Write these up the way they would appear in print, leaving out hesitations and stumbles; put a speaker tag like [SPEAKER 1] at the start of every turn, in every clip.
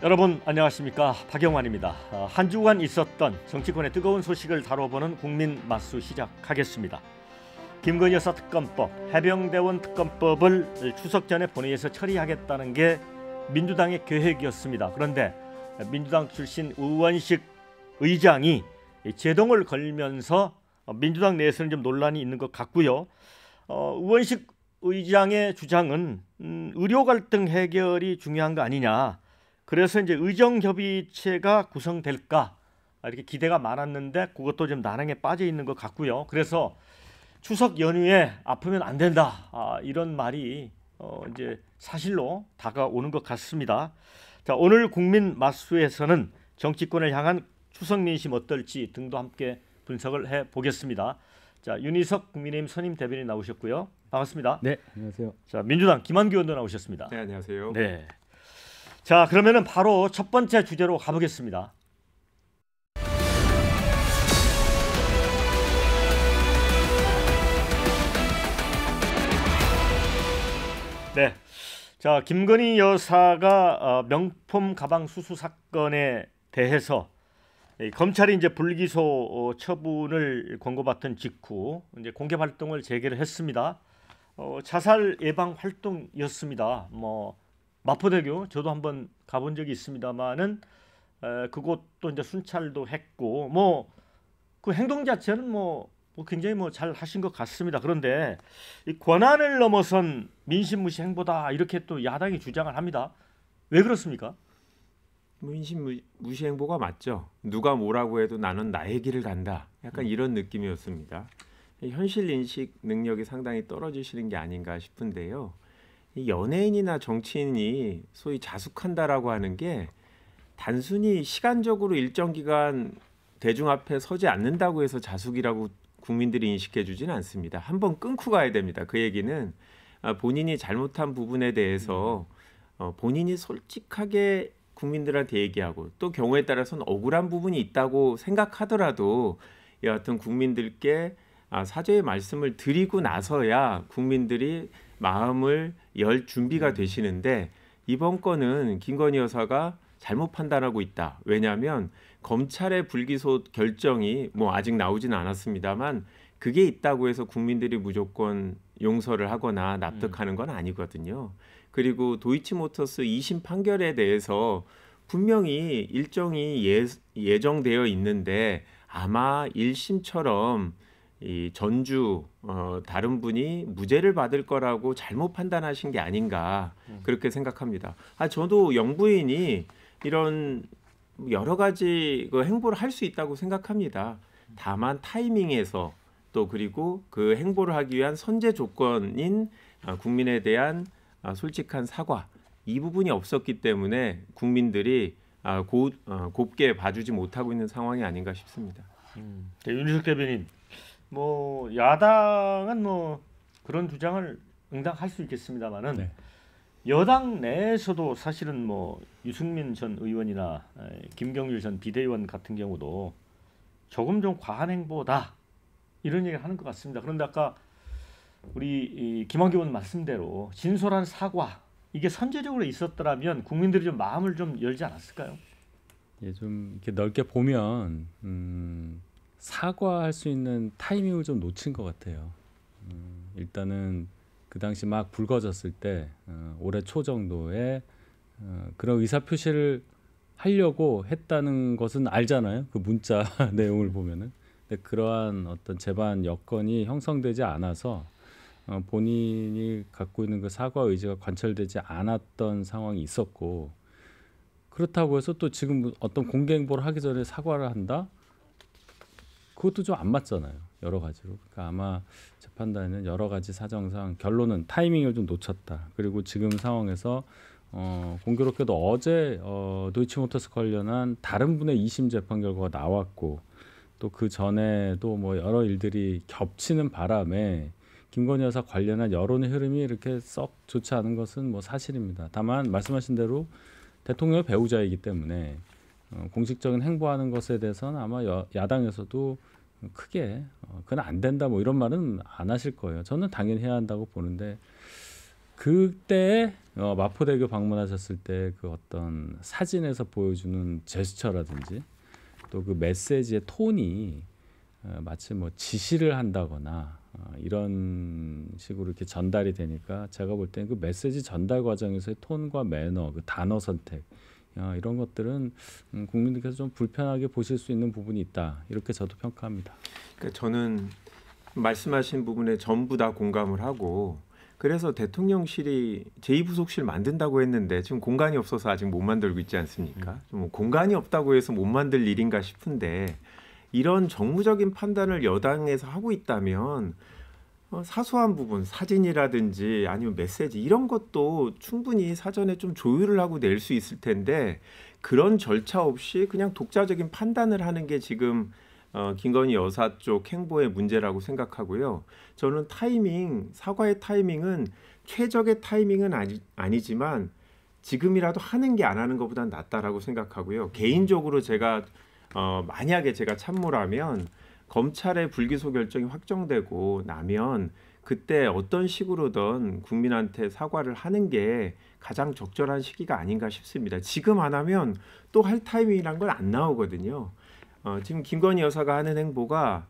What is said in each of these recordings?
[SPEAKER 1] 여러분 안녕하십니까, 박영환입니다. 한 주간 있었던 정치권의 뜨거운 소식을 다뤄보는 국민 맛수 시작하겠습니다. 김건희 여사 특검법, 해병대원 특검법을 추석 전에 본회의에서 처리하겠다는 게 민주당의 계획이었습니다. 그런데 민주당 출신 우원식 의장이 제동을 걸면서 민주당 내에서는 좀 논란이 있는 것 같고요. 우원식 의장의 주장은 의료 갈등 해결이 중요한 거 아니냐, 그래서 이제 의정협의체가 구성될까 이렇게 기대가 많았는데 그것도 좀 난항에 빠져 있는 것 같고요. 그래서 추석 연휴에 아프면 안 된다, 이런 말이 이제 사실로 다가오는 것 같습니다. 자, 오늘 국민 맛수에서는 정치권을 향한 추석 민심 어떨지 등도 함께 분석을 해 보겠습니다. 자, 윤희석 국민의힘 선임 대변인 나오셨고요. 반갑습니다.
[SPEAKER 2] 네, 안녕하세요.
[SPEAKER 1] 자, 민주당 김한규 의원도 나오셨습니다.
[SPEAKER 3] 네, 안녕하세요.
[SPEAKER 1] 네. 자, 그러면은 바로 첫 번째 주제로 가보겠습니다. 네. 자, 김건희 여사가 명품 가방 수수 사건에 대해서 검찰이 이제 불기소 처분을 권고받은 직후 이제 공개 활동을 재개를 했습니다. 자살 예방 활동이었습니다. 마포대교 저도 한번 가본 적이 있습니다만은 그곳도 이제 순찰도 했고 그 행동 자체는 굉장히 잘 하신 것 같습니다. 그런데 이 권한을 넘어선 민심 무시 행보다 이렇게 또 야당이 주장을 합니다. 왜 그렇습니까?
[SPEAKER 3] 민심 무시 행보가 맞죠. 누가 뭐라고 해도 나는 나의 길을 간다. 약간 이런 느낌이었습니다. 현실 인식 능력이 상당히 떨어지시는 게 아닌가 싶은데요. 이 연예인이나 정치인이 소위 자숙한다라고 하는 게 단순히 시간적으로 일정 기간 대중 앞에 서지 않는다고 해서 자숙이라고 국민들이 인식해 주지는 않습니다. 한번 끊고 가야 됩니다. 그 얘기는 본인이 잘못한 부분에 대해서 본인이 솔직하게 국민들한테 얘기하고, 또 경우에 따라서는 억울한 부분이 있다고 생각하더라도 여하튼 국민들께 사죄의 말씀을 드리고 나서야 국민들이 마음을 열 준비가 되시는데, 이번 건은 김건희 여사가 잘못 판단하고 있다. 왜냐하면 검찰의 불기소 결정이 아직 나오지는 않았습니다만 그게 있다고 해서 국민들이 무조건 용서를 하거나 납득하는 건 아니거든요. 그리고 도이치모터스 2심 판결에 대해서 분명히 일정이 예정되어 있는데 아마 1심처럼 이 전주 다른 분이 무죄를 받을 거라고 잘못 판단하신 게 아닌가, 그렇게 생각합니다. 저도 영부인이 이런 여러 가지 행보를 할 수 있다고 생각합니다. 다만 타이밍에서 또 그리고 그 행보를 하기 위한 선제 조건인 국민에 대한 솔직한 사과, 이 부분이 없었기 때문에 국민들이 곱게 봐주지 못하고 있는 상황이 아닌가 싶습니다.
[SPEAKER 1] 윤희석 대변인, 야당은 그런 주장을 응당할 수 있겠습니다만은
[SPEAKER 2] 네.
[SPEAKER 1] 여당 내에서도 사실은 유승민 전 의원이나 김경률 전 비대위원 같은 경우도 조금 좀 과한 행보다 이런 얘기를 하는 것 같습니다. 그런데 아까 우리 김한규 의원 말씀대로 진솔한 사과, 이게 선제적으로 있었더라면 국민들이 좀 마음을 좀 열지 않았을까요?
[SPEAKER 2] 예, 좀 이렇게 넓게 보면 사과할 수 있는 타이밍을 좀 놓친 것 같아요. 일단은 그 당시 막 불거졌을 때 올해 초 정도에 그런 의사 표시를 하려고 했다는 것은 알잖아요. 그 문자 내용을 보면은. 근데 그러한 어떤 재반 여건이 형성되지 않아서 본인이 갖고 있는 그 사과 의지가 관철되지 않았던 상황이 있었고, 그렇다고 해서 또 지금 어떤 공개 행보를 하기 전에 사과를 한다? 그것도 좀 안 맞잖아요. 여러 가지로. 그러니까 아마 제 판단에는 여러 가지 사정상 결론은 타이밍을 좀 놓쳤다. 그리고 지금 상황에서 공교롭게도 어제 도이치모터스 관련한 다른 분의 2심 재판 결과가 나왔고, 또 그 전에도 여러 일들이 겹치는 바람에 김건희 여사 관련한 여론의 흐름이 이렇게 썩 좋지 않은 것은 사실입니다. 다만 말씀하신 대로 대통령의 배우자이기 때문에 공식적인 행보하는 것에 대해서는 아마 야당에서도 크게 그건 안 된다 이런 말은 안 하실 거예요. 저는 당연히 해야 한다고 보는데, 그때 마포대교 방문하셨을 때 그 어떤 사진에서 보여주는 제스처라든지 또 그 메시지의 톤이 마치 뭐 지시를 한다거나 이런 식으로 이렇게 전달이 되니까 제가 볼 때는 그 메시지 전달 과정에서의 톤과 매너, 그 단어 선택 이런 것들은 국민들께서 좀 불편하게 보실 수 있는 부분이 있다. 이렇게 저도 평가합니다.
[SPEAKER 3] 그러니까 저는 말씀하신 부분에 전부 다 공감을 하고 그래서 대통령실이 제2부속실 만든다고 했는데 지금 공간이 없어서 아직 못 만들고 있지 않습니까? 좀 공간이 없다고 해서 못 만들 일인가 싶은데 이런 정무적인 판단을 여당에서 하고 있다면 사소한 부분, 사진이라든지 아니면 메시지 이런 것도 충분히 사전에 좀 조율을 하고 낼 수 있을 텐데 그런 절차 없이 그냥 독자적인 판단을 하는 게 지금 김건희 여사 쪽 행보의 문제라고 생각하고요. 저는 사과의 타이밍은 최적의 타이밍은 아니지만 지금이라도 하는 게 안 하는 것보단 낫다라고 생각하고요. 개인적으로 제가 만약에 제가 참모라면 검찰의 불기소 결정이 확정되고 나면 그때 어떤 식으로든 국민한테 사과를 하는 게 가장 적절한 시기가 아닌가 싶습니다. 지금 안 하면 또 할 타이밍이란 건 안 나오거든요. 지금 김건희 여사가 하는 행보가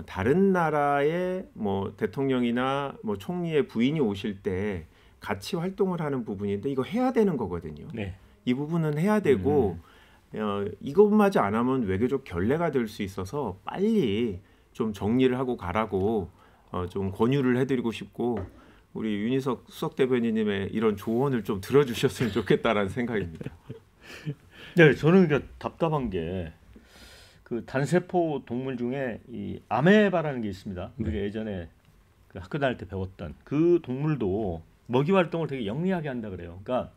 [SPEAKER 3] 다른 나라의 뭐 대통령이나 뭐 총리의 부인이 오실 때 같이 활동을 하는 부분인데 이거 해야 되는 거거든요.
[SPEAKER 1] 네.
[SPEAKER 3] 이 부분은 해야 되고 이것마저 안 하면 외교적 결례가 될 수 있어서 빨리 좀 정리를 하고 가라고 좀 권유를 해드리고 싶고 우리 윤희석 수석 대변인님의 이런 조언을 좀 들어주셨으면 좋겠다라는 생각입니다.
[SPEAKER 1] 네, 저는 그러니까 답답한 게 그 단세포 동물 중에 이 아메바라는 게 있습니다. 우리가 예전에 그 학교 다닐 때 배웠던 그 동물도 먹이 활동을 되게 영리하게 한다 그래요. 그러니까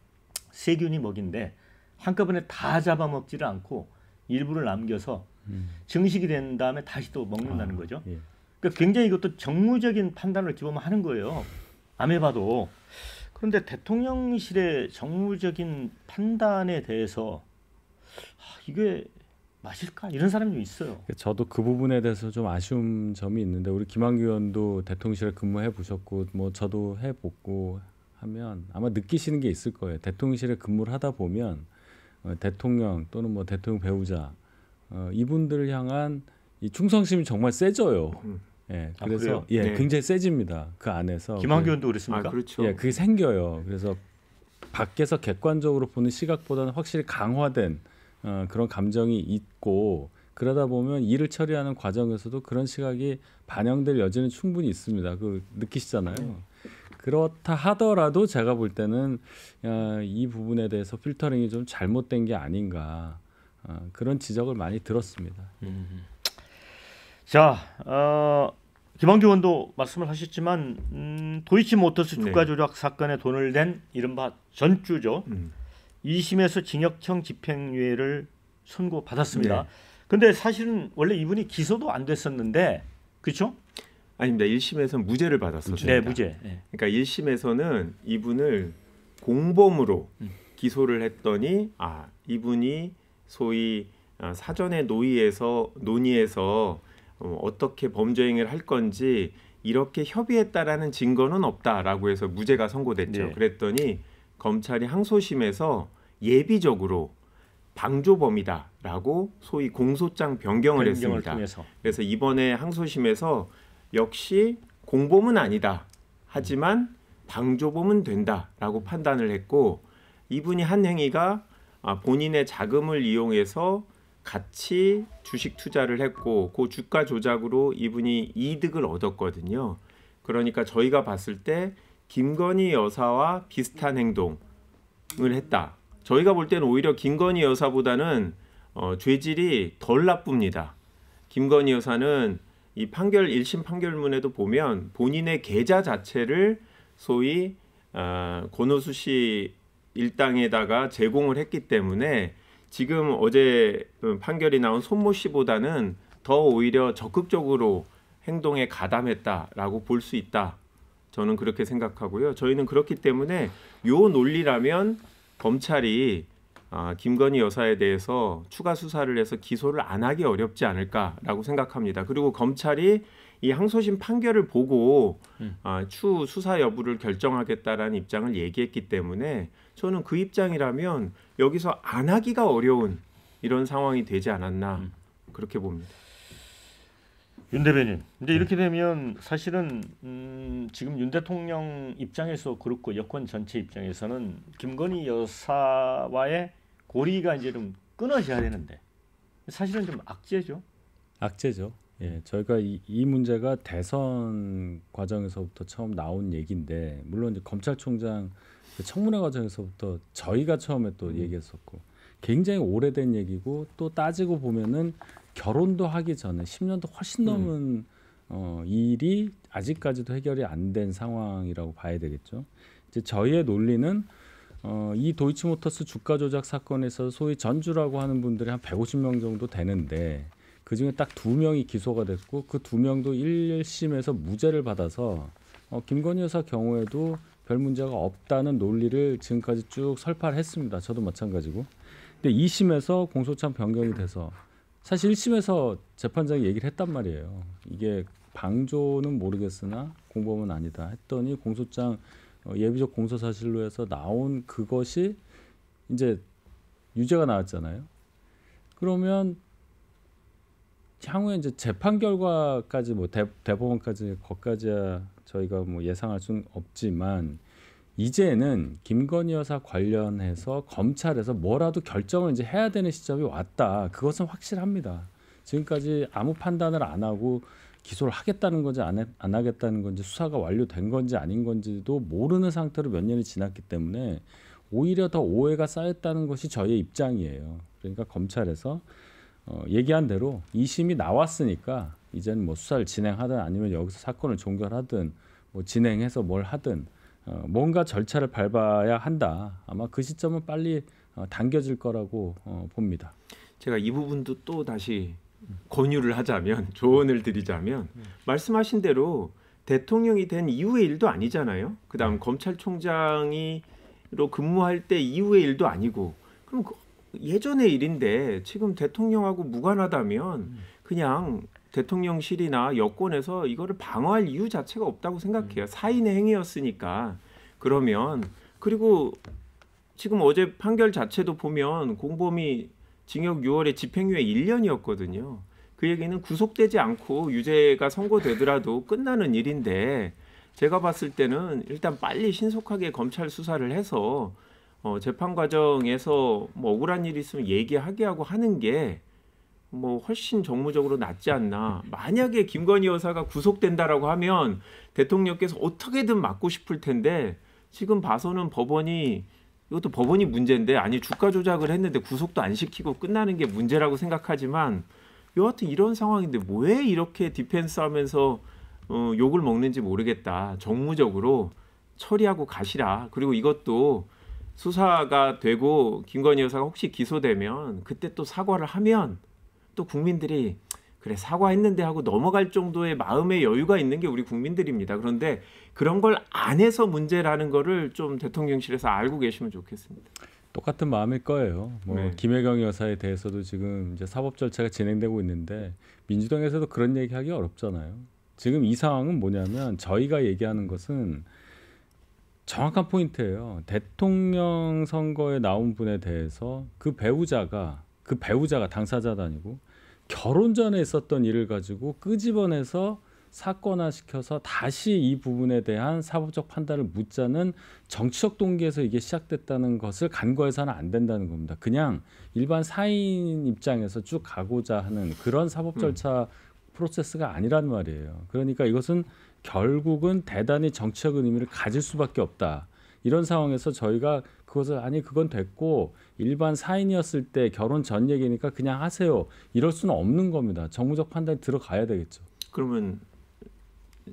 [SPEAKER 1] 세균이 먹인데 한꺼번에 다 잡아먹지를 않고 일부를 남겨서 증식이 된 다음에 다시 또 먹는다는 거죠.
[SPEAKER 2] 예.
[SPEAKER 1] 그러니까 굉장히 이것도 정무적인 판단을 어찌 보면 하는 거예요. 아메바도. 그런데 대통령실의 정무적인 판단에 대해서 이게 맞을까? 이런 사람이 좀 있어요.
[SPEAKER 2] 저도 그 부분에 대해서 좀 아쉬운 점이 있는데 우리 김한규 의원도 대통령실에 근무해 보셨고 뭐 저도 해보고 하면 아마 느끼시는 게 있을 거예요. 대통령실에 근무를 하다 보면 대통령 또는 뭐 대통령 배우자 이분들을 향한 이 충성심이 정말 세져요. 예, 그래서
[SPEAKER 3] 네.
[SPEAKER 2] 굉장히 세집니다. 그 안에서
[SPEAKER 1] 김한규 의원도 그랬습니까?
[SPEAKER 3] 그렇죠.
[SPEAKER 2] 예, 그게 생겨요. 그래서 밖에서 객관적으로 보는 시각보다는 확실히 강화된 그런 감정이 있고 그러다 보면 일을 처리하는 과정에서도 그런 시각이 반영될 여지는 충분히 있습니다. 그 느끼시잖아요. 그렇다 하더라도 제가 볼 때는 이 부분에 대해서 필터링이 좀 잘못된 게 아닌가 그런 지적을 많이 들었습니다.
[SPEAKER 1] 자, 김한규 의원도 말씀을 하셨지만 도이치모터스 주가 조작 사건에 돈을 댄 이른바 전주죠. 2심에서 징역형 집행유예를 선고받았습니다.
[SPEAKER 3] 네.
[SPEAKER 1] 근데 사실은 원래 이분이 기소도 안 됐었는데 그렇죠?
[SPEAKER 3] 아닙니다. 1심에서는 무죄를 받았었습니다.
[SPEAKER 1] 네, 무죄. 네.
[SPEAKER 3] 그러니까 1심에서는 이분을 공범으로 기소를 했더니 이분이 소위 사전에 논의해서 어떻게 범죄행위를 할 건지 이렇게 협의했다라는 증거는 없다라고 해서 무죄가 선고됐죠.
[SPEAKER 1] 네.
[SPEAKER 3] 그랬더니 검찰이 항소심에서 예비적으로 방조범이다라고 소위 공소장 변경을 했습니다.
[SPEAKER 1] 통해서.
[SPEAKER 3] 그래서 이번에 항소심에서 역시 공범은 아니다. 하지만 방조범은 된다라고 판단을 했고 이분이 한 행위가 본인의 자금을 이용해서 같이 주식 투자를 했고 그 주가 조작으로 이분이 이득을 얻었거든요. 그러니까 저희가 봤을 때 김건희 여사와 비슷한 행동을 했다. 저희가 볼 때는 오히려 김건희 여사보다는 죄질이 덜 나쁩니다. 김건희 여사는 이 1심 판결문에도 보면 본인의 계좌 자체를 소위 권오수 씨 일당에다가 제공을 했기 때문에 지금 어제 판결이 나온 손모 씨보다는 더 오히려 적극적으로 행동에 가담했다라고 볼 수 있다. 저는 그렇게 생각하고요. 저희는 그렇기 때문에 요 논리라면 검찰이 김건희 여사에 대해서 추가 수사를 해서 기소를 안 하기 어렵지 않을까라고 생각합니다. 그리고 검찰이 이 항소심 판결을 보고 추후 수사 여부를 결정하겠다라는 입장을 얘기했기 때문에 저는 그 입장이라면 여기서 안 하기가 어려운 이런 상황이 되지 않았나 그렇게 봅니다.
[SPEAKER 1] 윤 대변인, 근데 이렇게 되면 사실은 지금 윤 대통령 입장에서 그렇고 여권 전체 입장에서는 김건희 여사와의 고리가 이제 좀 끊어져야 되는데 사실은 좀 악재죠.
[SPEAKER 2] 악재죠. 예, 저희가 이 문제가 대선 과정에서부터 처음 나온 얘기인데 물론 이제 검찰총장 그 청문회 과정에서부터 저희가 처음에 또 얘기했었고 굉장히 오래된 얘기고 또 따지고 보면은 결혼도 하기 전에 10년도 훨씬 넘은 일이 아직까지도 해결이 안 된 상황이라고 봐야 되겠죠. 이제 저희의 논리는 이 도이치모터스 주가 조작 사건에서 소위 전주라고 하는 분들이 한 150명 정도 되는데 그중에 딱 2명이 기소가 됐고 그 2명도 1심에서 무죄를 받아서 김건희 여사 경우에도 별 문제가 없다는 논리를 지금까지 쭉 설파를 했습니다. 저도 마찬가지고. 근데 2심에서 공소장 변경이 돼서 사실 1심에서 재판장이 얘기를 했단 말이에요. 이게 방조는 모르겠으나 공범은 아니다 했더니 공소장 예비적 공소사실로 해서 나온 그것이 이제 유죄가 나왔잖아요. 그러면 향후에 이제 재판 결과까지 뭐 대법원까지 거기까지야 저희가 뭐 예상할 수는 없지만 이제는 김건희 여사 관련해서 검찰에서 뭐라도 결정을 이제 해야 되는 시점이 왔다. 그것은 확실합니다. 지금까지 아무 판단을 안 하고 기소를 하겠다는 건지 안 하겠다는 건지 수사가 완료된 건지 아닌 건지도 모르는 상태로 몇 년이 지났기 때문에 오히려 더 오해가 쌓였다는 것이 저희의 입장이에요. 그러니까 검찰에서 얘기한 대로 2심이 나왔으니까 이제는 뭐 수사를 진행하든 아니면 여기서 사건을 종결하든 뭐 진행해서 뭘 하든 뭔가 절차를 밟아야 한다. 아마 그 시점은 빨리 당겨질 거라고 봅니다.
[SPEAKER 3] 제가 이 부분도 또 다시 권유를 하자면 조언을 드리자면 말씀하신 대로 대통령이 된 이후의 일도 아니잖아요. 그다음 검찰총장이로 근무할 때 이후의 일도 아니고 그럼 예전의 일인데 지금 대통령하고 무관하다면 그냥 대통령실이나 여권에서 이거를 방어할 이유 자체가 없다고 생각해요. 사인의 행위였으니까. 그러면 그리고 지금 어제 판결 자체도 보면 공범이 징역 6월에 집행유예 1년이었거든요. 그 얘기는 구속되지 않고 유죄가 선고되더라도 끝나는 일인데 제가 봤을 때는 일단 빨리 신속하게 검찰 수사를 해서 재판 과정에서 뭐 억울한 일이 있으면 얘기하게 하고 하는 게 뭐 훨씬 정무적으로 낫지 않나. 만약에 김건희 여사가 구속된다라고 하면 대통령께서 어떻게든 막고 싶을 텐데 지금 봐서는 이것도 법원이 문제인데 아니 주가 조작을 했는데 구속도 안 시키고 끝나는 게 문제라고 생각하지만 여하튼 이런 상황인데 왜 이렇게 디펜스하면서 욕을 먹는지 모르겠다. 정무적으로 처리하고 가시라. 그리고 이것도 수사가 되고 김건희 여사가 혹시 기소되면 그때 또 사과를 하면 또 국민들이 그래 사과했는데 하고 넘어갈 정도의 마음의 여유가 있는 게 우리 국민들입니다. 그런데 그런 걸 안 해서 문제라는 거를 좀 대통령실에서 알고 계시면 좋겠습니다.
[SPEAKER 2] 똑같은 마음일 거예요. 뭐
[SPEAKER 3] 네.
[SPEAKER 2] 김혜경 여사에 대해서도 지금 이제 사법 절차가 진행되고 있는데 민주당에서도 그런 얘기하기 어렵잖아요. 지금 이 상황은 뭐냐면 저희가 얘기하는 것은 정확한 포인트예요. 대통령 선거에 나온 분에 대해서 그 배우자가 당사자도 아니고 결혼 전에 있었던 일을 가지고 끄집어내서 사건화시켜서 다시 이 부분에 대한 사법적 판단을 묻자는 정치적 동기에서 이게 시작됐다는 것을 간과해서는 안 된다는 겁니다. 그냥 일반 사인 입장에서 쭉 가고자 하는 그런 사법 절차 프로세스가 아니란 말이에요. 그러니까 이것은 결국은 대단히 정치적 의미를 가질 수밖에 없다. 이런 상황에서 저희가 그건 됐고 일반 사인이었을 때 결혼 전 얘기니까 그냥 하세요. 이럴 수는 없는 겁니다. 정무적 판단이 들어가야 되겠죠.
[SPEAKER 3] 그러면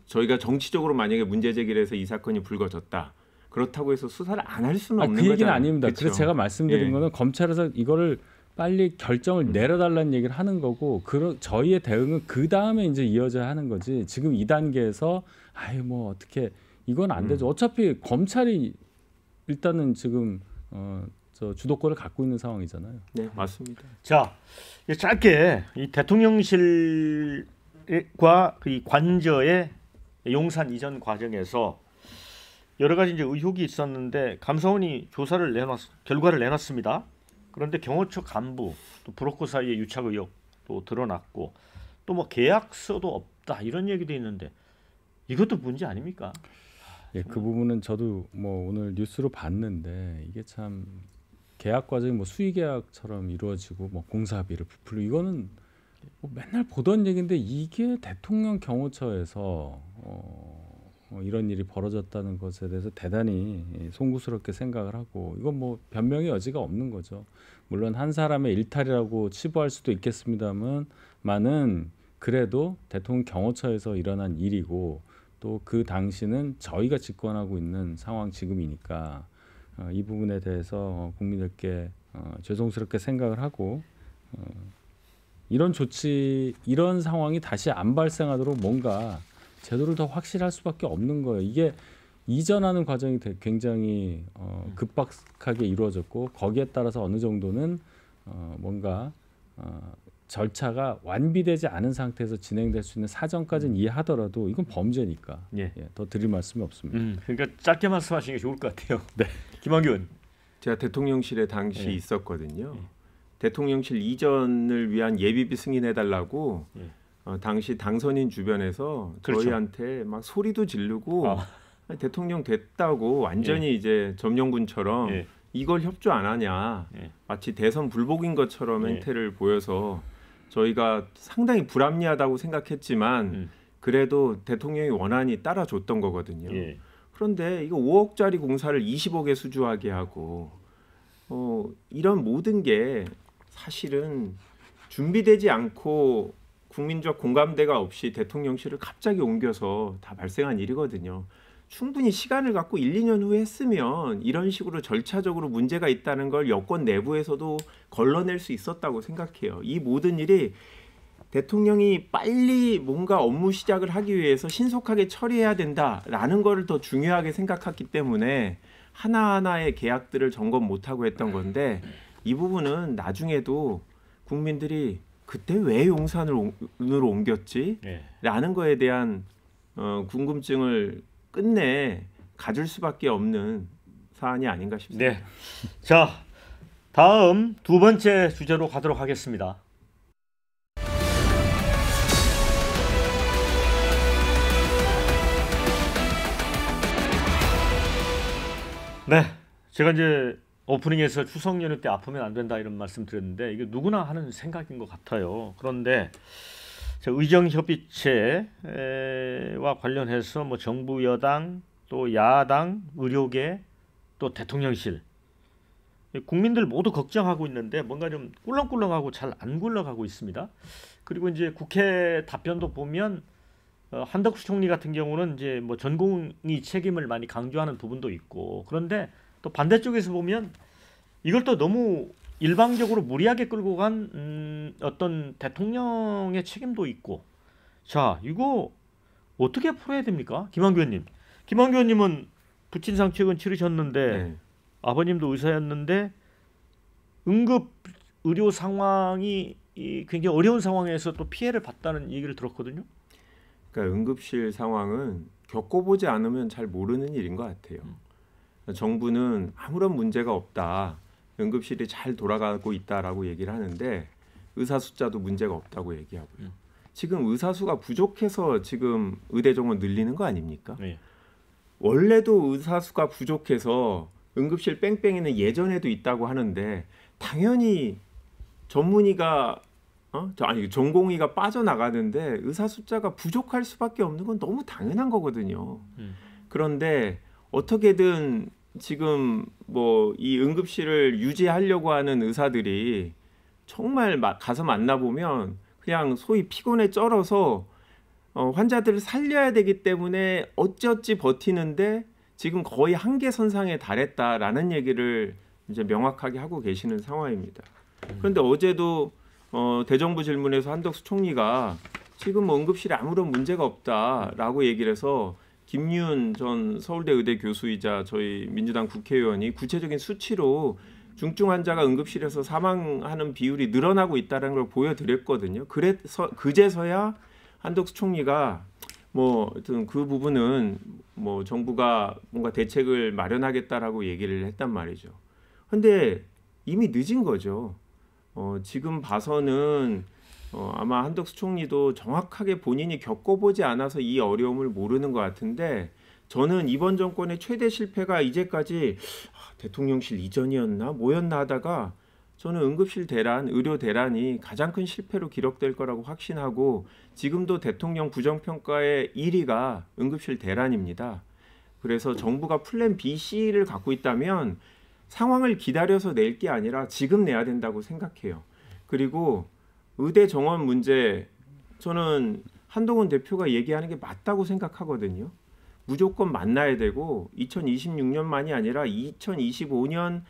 [SPEAKER 3] 저희가 정치적으로 만약에 문제 제기를 해서 이 사건이 불거졌다. 그렇다고 해서 수사를 안 할 수는 없는
[SPEAKER 2] 그 얘기는
[SPEAKER 3] 거잖아요.
[SPEAKER 2] 아닙니다.
[SPEAKER 3] 그쵸?
[SPEAKER 2] 그래서 제가 말씀드린
[SPEAKER 3] 예.
[SPEAKER 2] 거는 검찰에서 이거를 빨리 결정을 내려달라는 얘기를 하는 거고 저희의 대응은 그 다음에 이제 이어져야 하는 거지. 지금 2단계에서 뭐 어떻게 이건 안 되죠. 어차피 검찰이 일단은 지금 저 주도권을 갖고 있는 상황이잖아요.
[SPEAKER 3] 네, 맞습니다.
[SPEAKER 1] 자, 짧게 이 대통령실 관과 이 관저의 용산 이전 과정에서 여러 가지 이제 의혹이 있었는데 감사원이 결과를 내놨습니다. 그런데 경호처 간부 또 브로커 사이의 유착 의혹도 드러났고 또 뭐 계약서도 없다 이런 얘기도 있는데 이것도 문제 아닙니까?
[SPEAKER 2] 예, 그 부분은 저도 뭐 오늘 뉴스로 봤는데 이게 참 계약 과정이 뭐 수의 계약처럼 이루어지고 뭐 공사비를 부풀리고 이거는 뭐 맨날 보던 얘기인데 이게 대통령 경호처에서 이런 일이 벌어졌다는 것에 대해서 대단히 송구스럽게 생각을 하고 이건 뭐 변명의 여지가 없는 거죠. 물론 한 사람의 일탈이라고 치부할 수도 있겠습니다만은 그래도 대통령 경호처에서 일어난 일이고 또 그 당시는 저희가 집권하고 있는 상황 지금이니까 이 부분에 대해서 국민들께 죄송스럽게 생각을 하고 이런 상황이 다시 안 발생하도록 뭔가 제도를 더 확실할 수밖에 없는 거예요. 이게 이전하는 과정이 굉장히 급박하게 이루어졌고 거기에 따라서 어느 정도는 뭔가 절차가 완비되지 않은 상태에서 진행될 수 있는 사정까지는 이해하더라도 이건 범죄니까 더 드릴 말씀이 없습니다.
[SPEAKER 1] 그러니까 짧게 말씀하시는 게 좋을 것 같아요. 네, 김한규 의원.
[SPEAKER 3] 제가 대통령실에 당시 있었거든요. 대통령실 이전을 위한 예비비 승인해달라고 당시 당선인 주변에서
[SPEAKER 1] 그렇죠.
[SPEAKER 3] 저희한테 막 소리도 지르고 대통령 됐다고 완전히 이제 점령군처럼 이걸 협조 안 하냐 마치 대선 불복인 것처럼 행태를 보여서 저희가 상당히 불합리하다고 생각했지만 그래도 대통령이 원안이 따라줬던 거거든요. 그런데 이거 5억짜리 공사를 20억에 수주하게 하고 이런 모든 게 사실은 준비되지 않고 국민적 공감대가 없이 대통령실을 갑자기 옮겨서 다 발생한 일이거든요. 충분히 시간을 갖고 1, 2년 후에 했으면 이런 식으로 절차적으로 문제가 있다는 걸 여권 내부에서도 걸러낼 수 있었다고 생각해요. 이 모든 일이 대통령이 빨리 뭔가 업무 시작을 하기 위해서 신속하게 처리해야 된다라는 거를 더 중요하게 생각했기 때문에 하나하나의 계약들을 점검 못하고 했던 건데 이 부분은 나중에도 국민들이 그때 왜 용산으로 옮겼지? 라는 거에 대한 궁금증을 끝내 가질 수밖에 없는 사안이 아닌가 싶습니다.
[SPEAKER 1] 네. 자, 다음 두 번째 주제로 가도록 하겠습니다. 네, 제가 이제 오프닝에서 추석 연휴 때 아프면 안 된다 이런 말씀 드렸는데 이게 누구나 하는 생각인 것 같아요. 그런데 의정협의체와 관련해서 뭐 정부 여당 또 야당 의료계 또 대통령실 국민들 모두 걱정하고 있는데 뭔가 좀 꿀렁꿀렁하고 잘 안 굴러가고 있습니다. 그리고 이제 국회 답변도 보면 한덕수 총리 같은 경우는 이제 뭐 전공의 책임을 많이 강조하는 부분도 있고 그런데 또 반대쪽에서 보면 이걸 또 너무 일방적으로 무리하게 끌고 간 어떤 대통령의 책임도 있고 자 이거 어떻게 풀어야 됩니까? 김한규 의원님. 김한규 의원님은 부친상 최근 치르셨는데 아버님도 의사였는데 응급 의료 상황이 굉장히 어려운 상황에서 또 피해를 봤다는 얘기를 들었거든요.
[SPEAKER 3] 그러니까 응급실 상황은 겪어보지 않으면 잘 모르는 일인 것 같아요. 정부는 아무런 문제가 없다. 응급실이 잘 돌아가고 있다라고 얘기를 하는데 의사 숫자도 문제가 없다고 얘기하고요. 지금 의사 수가 부족해서 지금 의대 정원 늘리는 거 아닙니까? 원래도 의사 수가 부족해서 응급실 뺑뺑이는 예전에도 있다고 하는데 당연히 전문의가 전공의가 빠져나가는데 의사 숫자가 부족할 수밖에 없는 건 너무 당연한 거거든요. 그런데 어떻게든 지금 뭐 이 응급실을 유지하려고 하는 의사들이 정말 가서 만나보면 그냥 소위 피곤에 쩔어서 환자들을 살려야 되기 때문에 어찌어찌 버티는데 지금 거의 한계 선상에 달했다라는 얘기를 이제 명확하게 하고 계시는 상황입니다. 그런데 어제도 대정부 질문에서 한덕수 총리가 지금 뭐 응급실에 아무런 문제가 없다라고 얘기를 해서 김윤 전 서울대 의대 교수이자 저희 민주당 국회의원이 구체적인 수치로 중증 환자가 응급실에서 사망하는 비율이 늘어나고 있다는 걸 보여드렸거든요. 그래서 그제서야 한덕수 총리가 뭐 하여튼 그 부분은 뭐 정부가 뭔가 대책을 마련하겠다라고 얘기를 했단 말이죠. 근데 이미 늦은 거죠. 지금 봐서는 아마 한덕수 총리도 정확하게 본인이 겪어보지 않아서 이 어려움을 모르는 것 같은데 저는 이번 정권의 최대 실패가 이제까지 대통령실 이전이었나 뭐였나 하다가 저는 응급실 대란, 의료 대란이 가장 큰 실패로 기록될 거라고 확신하고 지금도 대통령 부정평가의 1위가 응급실 대란입니다. 그래서 정부가 플랜 B, C를 갖고 있다면 상황을 기다려서 낼 게 아니라 지금 내야 된다고 생각해요. 그리고 의대 정원 문제 저는 한동훈 대표가 얘기하는 게 맞다고 생각하거든요. 무조건 만나야 되고 2026년만이 아니라 2025년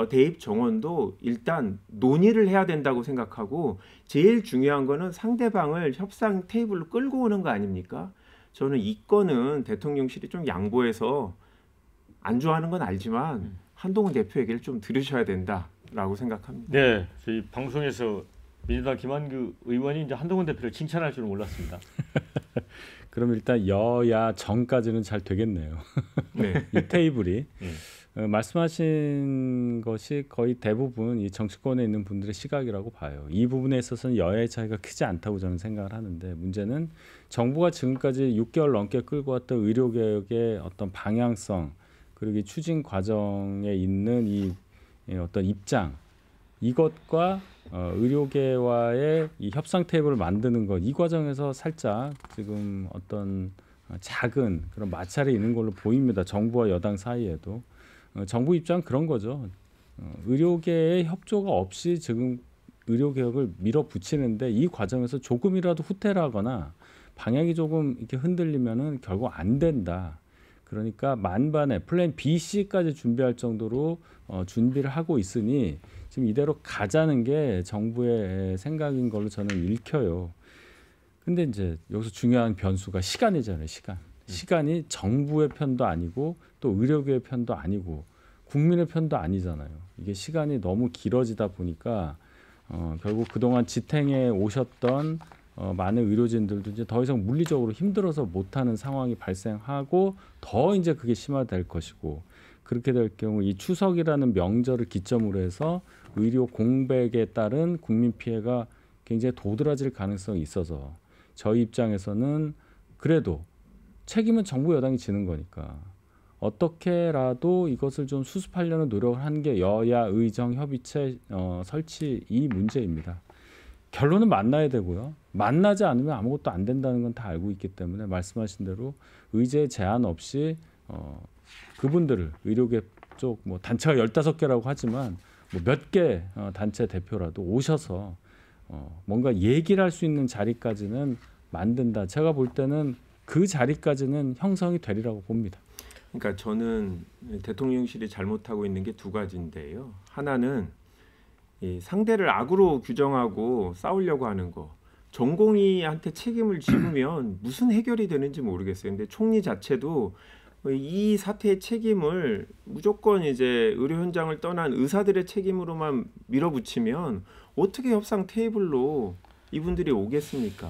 [SPEAKER 3] 대입 정원도 일단 논의를 해야 된다고 생각하고 제일 중요한 거는 상대방을 협상 테이블로 끌고 오는 거 아닙니까? 저는 이 건은 대통령실이 좀 양보해서 안 좋아하는 건 알지만 한동훈 대표 얘기를 좀 들으셔야 된다라고 생각합니다.
[SPEAKER 1] 네, 저희 방송에서 민주당 김한규 의원이 이제 한동훈 대표를 칭찬할 줄은 몰랐습니다.
[SPEAKER 2] 그럼 일단 여야 정까지는 잘 되겠네요.
[SPEAKER 3] 네.
[SPEAKER 2] 이 테이블이 말씀하신 것이 거의 대부분 이 정치권에 있는 분들의 시각이라고 봐요. 이 부분에 있어서는 여야의 차이가 크지 않다고 저는 생각을 하는데 문제는 정부가 지금까지 6개월 넘게 끌고 왔던 의료개혁의 어떤 방향성 그리고 이 추진 과정에 있는 이 어떤 입장 이것과 의료계와의 이 협상 테이블을 만드는 것 이 과정에서 살짝 지금 어떤 작은 그런 마찰이 있는 걸로 보입니다. 정부와 여당 사이에도 정부 입장 그런 거죠. 의료계의 협조가 없이 지금 의료개혁을 밀어붙이는데 이 과정에서 조금이라도 후퇴를 하거나 방향이 조금 이렇게 흔들리면은 결국 안 된다. 그러니까 만반의 플랜 B, C까지 준비할 정도로 준비를 하고 있으니 지금 이대로 가자는 게 정부의 생각인 걸로 저는 읽혀요. 근데 이제 여기서 중요한 변수가 시간이잖아요. 시간이 정부의 편도 아니고 또 의료계의 편도 아니고 국민의 편도 아니잖아요. 이게 시간이 너무 길어지다 보니까 결국 그동안 지탱해 오셨던 많은 의료진들도 이제 더 이상 물리적으로 힘들어서 못하는 상황이 발생하고 더 이제 그게 심화될 것이고 그렇게 될 경우 이 추석이라는 명절을 기점으로 해서 의료 공백에 따른 국민 피해가 굉장히 도드라질 가능성이 있어서 저희 입장에서는 그래도 책임은 정부 여당이 지는 거니까 어떻게라도 이것을 좀 수습하려는 노력을 한 게 여야 의정 협의체 설치 이 문제입니다. 결론은 만나야 되고요. 만나지 않으면 아무것도 안 된다는 건 다 알고 있기 때문에 말씀하신 대로 의제 제한 없이 그분들을 의료계 쪽 뭐 단체가 15개라고 하지만 뭐 몇 개 단체 대표라도 오셔서 뭔가 얘기를 할 수 있는 자리까지는 만든다. 제가 볼 때는 그 자리까지는 형성이 되리라고 봅니다.
[SPEAKER 3] 그러니까 저는 대통령실이 잘못하고 있는 게 두 가지인데요. 하나는 이 상대를 악으로 규정하고 싸우려고 하는 거. 전공의한테 책임을 지우면 무슨 해결이 되는지 모르겠어요. 근데 총리 자체도 이 사태의 책임을 무조건 이제 의료 현장을 떠난 의사들의 책임으로만 밀어붙이면 어떻게 협상 테이블로 이분들이 오겠습니까?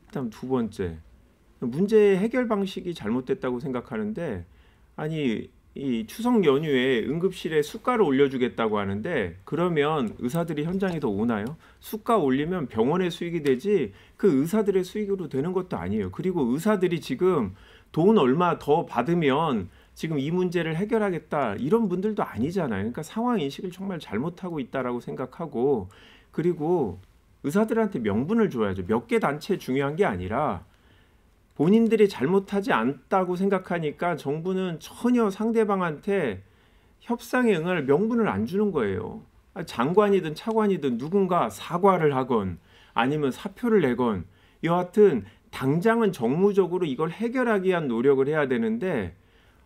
[SPEAKER 3] 그다음 두 번째, 문제의 해결 방식이 잘못됐다고 생각하는데 아니 이 추석 연휴에 응급실에 수가를 올려주겠다고 하는데 그러면 의사들이 현장에 더 오나요? 수가 올리면 병원의 수익이 되지 그 의사들의 수익으로 되는 것도 아니에요. 그리고 의사들이 지금 돈 얼마 더 받으면 지금 이 문제를 해결하겠다 이런 분들도 아니잖아요. 그러니까 상황 인식을 정말 잘못하고 있다라고 생각하고 그리고 의사들한테 명분을 줘야죠. 몇 개 단체 중요한 게 아니라 본인들이 잘못하지 않다고 생각하니까 정부는 전혀 상대방한테 협상에 응할 명분을 안 주는 거예요. 장관이든 차관이든 누군가 사과를 하건 아니면 사표를 내건 여하튼 당장은 정무적으로 이걸 해결하기 위한 노력을 해야 되는데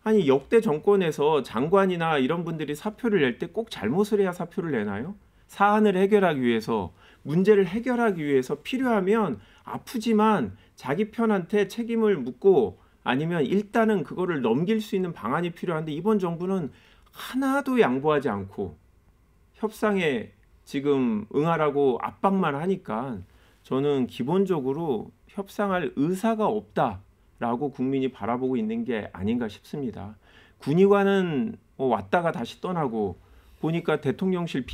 [SPEAKER 3] 아니 역대 정권에서 장관이나 이런 분들이 사표를 낼 때 꼭 잘못을 해야 사표를 내나요? 사안을 해결하기 위해서 문제를 해결하기 위해서 필요하면 아프지만 자기 편한테 책임을 묻고 아니면 일단은 그거를 넘길 수 있는 방안이 필요한데 이번 정부는 하나도 양보하지 않고 협상에 지금 응하라고 압박만 하니까 저는 기본적으로 협상할 의사가 없다라고 국민이 바라보고 있는 게 아닌가 싶습니다. 군의관은 왔다가 다시 떠나고 보니까 대통령실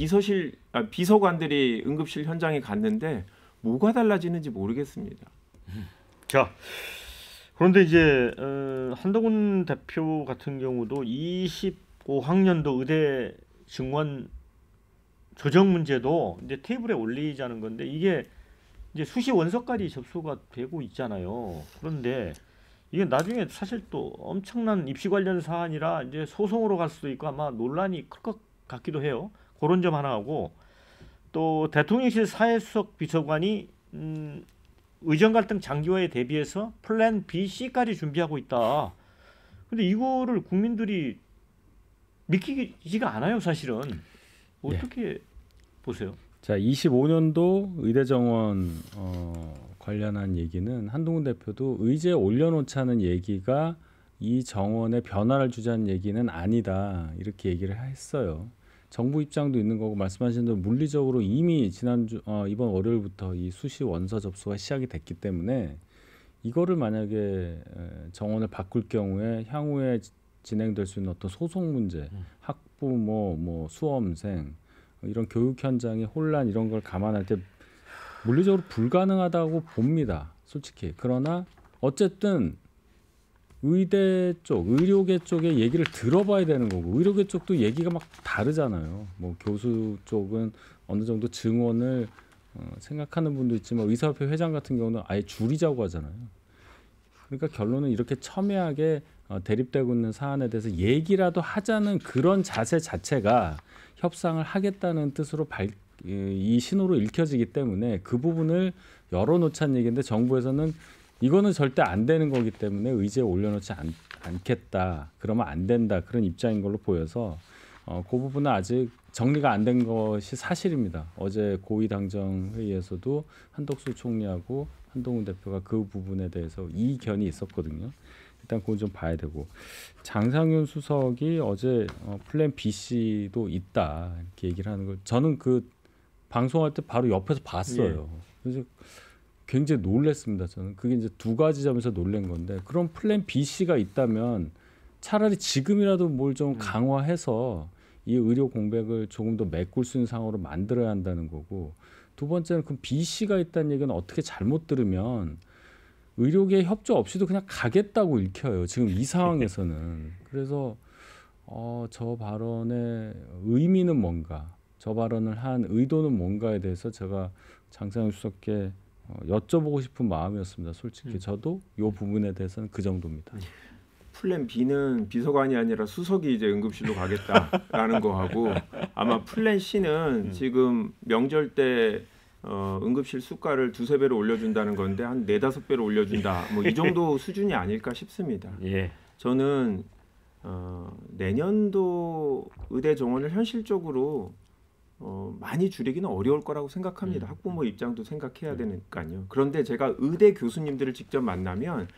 [SPEAKER 3] 비서관들이 응급실 현장에 갔는데 뭐가 달라지는지 모르겠습니다.
[SPEAKER 1] 자, 그런데 이제 한동훈 대표 같은 경우도 25학년도 의대 증원 조정 문제도 이제 테이블에 올리자는 건데 이게 이제 수시 원서까지 접수가 되고 있잖아요. 그런데 이게 나중에 사실 또 엄청난 입시 관련 사안이라 이제 소송으로 갈 수도 있고 아마 논란이 클 것 같기도 해요. 그런 점 하나 하고 또 대통령실 사회수석 비서관이 의정 갈등 장기화에 대비해서 플랜 B, C까지 준비하고 있다. 근데 이거를 국민들이 믿기지가 않아요, 사실은. 어떻게 보세요?
[SPEAKER 2] 자, 25년도 의대 정원 관련한 얘기는 한동훈 대표도 의제에 올려놓자는 얘기가 이 정원에 변화를 주자는 얘기는 아니다 이렇게 얘기를 했어요. 정부 입장도 있는 거고 말씀하신 대로 물리적으로 이미 지난주 이번 월요일부터 이 수시 원서 접수가 시작이 됐기 때문에 이거를 만약에 정원을 바꿀 경우에 향후에 진행될 수 있는 어떤 소송 문제, 학부모, 뭐 수험생 이런 교육 현장의 혼란 이런 걸 감안할 때 물리적으로 불가능하다고 봅니다. 솔직히. 그러나 어쨌든 의대 쪽, 의료계 쪽의 얘기를 들어봐야 되는 거고 의료계 쪽도 얘기가 막 다르잖아요. 뭐 교수 쪽은 어느 정도 증원을 생각하는 분도 있지만 의사협회 회장 같은 경우는 아예 줄이자고 하잖아요. 그러니까 결론은 이렇게 첨예하게 대립되고 있는 사안에 대해서 얘기라도 하자는 그런 자세 자체가 협상을 하겠다는 뜻으로 이 신호로 읽혀지기 때문에 그 부분을 열어놓자는 얘기인데 정부에서는 이거는 절대 안 되는 거기 때문에 의제에 올려놓지 않겠다. 그러면 안 된다. 그런 입장인 걸로 보여서 그 부분은 아직 정리가 안 된 것이 사실입니다. 어제 고위당정 회의에서도 한덕수 총리하고 한동훈 대표가 그 부분에 대해서 이견이 있었거든요. 일단 그건 좀 봐야 되고 장상윤 수석이 어제 플랜 B, C도 있다 이렇게 얘기를 하는 걸 저는 그 방송할 때 바로 옆에서 봤어요. 그래서 굉장히 놀랐습니다. 저는 그게 이제 두 가지 점에서 놀란 건데 그런 플랜 B, C가 있다면 차라리 지금이라도 뭘 좀 강화해서 이 의료 공백을 조금 더 메꿀 수 있는 상황으로 만들어야 한다는 거고 두 번째는 그 B, C가 있다는 얘기는 어떻게 잘못 들으면 의료계 협조 없이도 그냥 가겠다고 읽혀요. 지금 이 상황에서는. 그래서 저 발언의 의미는 뭔가 저 발언을 한 의도는 뭔가에 대해서 제가 장상윤 수석께 여쭤보고 싶은 마음이었습니다. 솔직히 저도 이 부분에 대해서는 그 정도입니다.
[SPEAKER 3] 플랜 B는 비서관이 아니라 수석이 이제 응급실로 가겠다라는 거하고 아마 플랜 C는 지금 명절 때 응급실 수가를 2-3배로 올려준다는 건데 한 4-5배로 올려준다. 뭐 이 정도 수준이 아닐까 싶습니다.
[SPEAKER 1] 예.
[SPEAKER 3] 저는 내년도 의대 정원을 현실적으로 많이 줄이기는 어려울 거라고 생각합니다. 학부모 입장도 생각해야 되니까요. 그런데 제가 의대 교수님들을 직접 만나면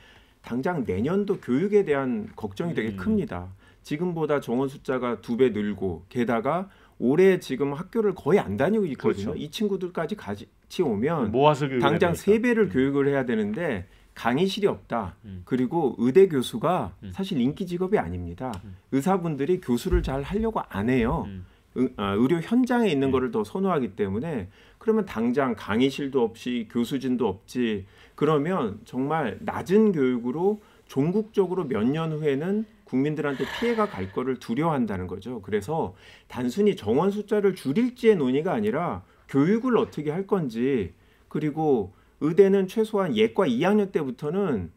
[SPEAKER 3] 당장 내년도 교육에 대한 걱정이 되게 큽니다. 지금보다 정원 숫자가 2배 늘고 게다가 올해 지금 학교를 거의 안 다니고 있거든요.
[SPEAKER 1] 그렇죠.
[SPEAKER 3] 이 친구들까지 같이 오면
[SPEAKER 1] 모아서
[SPEAKER 3] 당장 3배를 교육을 해야 되는데 강의실이 없다. 그리고 의대 교수가 사실 인기 직업이 아닙니다. 의사분들이 교수를 잘 하려고 안 해요. 의료 현장에 있는 거를 더 선호하기 때문에 그러면 당장 강의실도 없이 교수진도 없지. 그러면 정말 낮은 교육으로 종국적으로 몇 년 후에는 국민들한테 피해가 갈 거를 두려워한다는 거죠. 그래서 단순히 정원 숫자를 줄일지의 논의가 아니라 교육을 어떻게 할 건지 그리고 의대는 최소한 예과 2학년 때부터는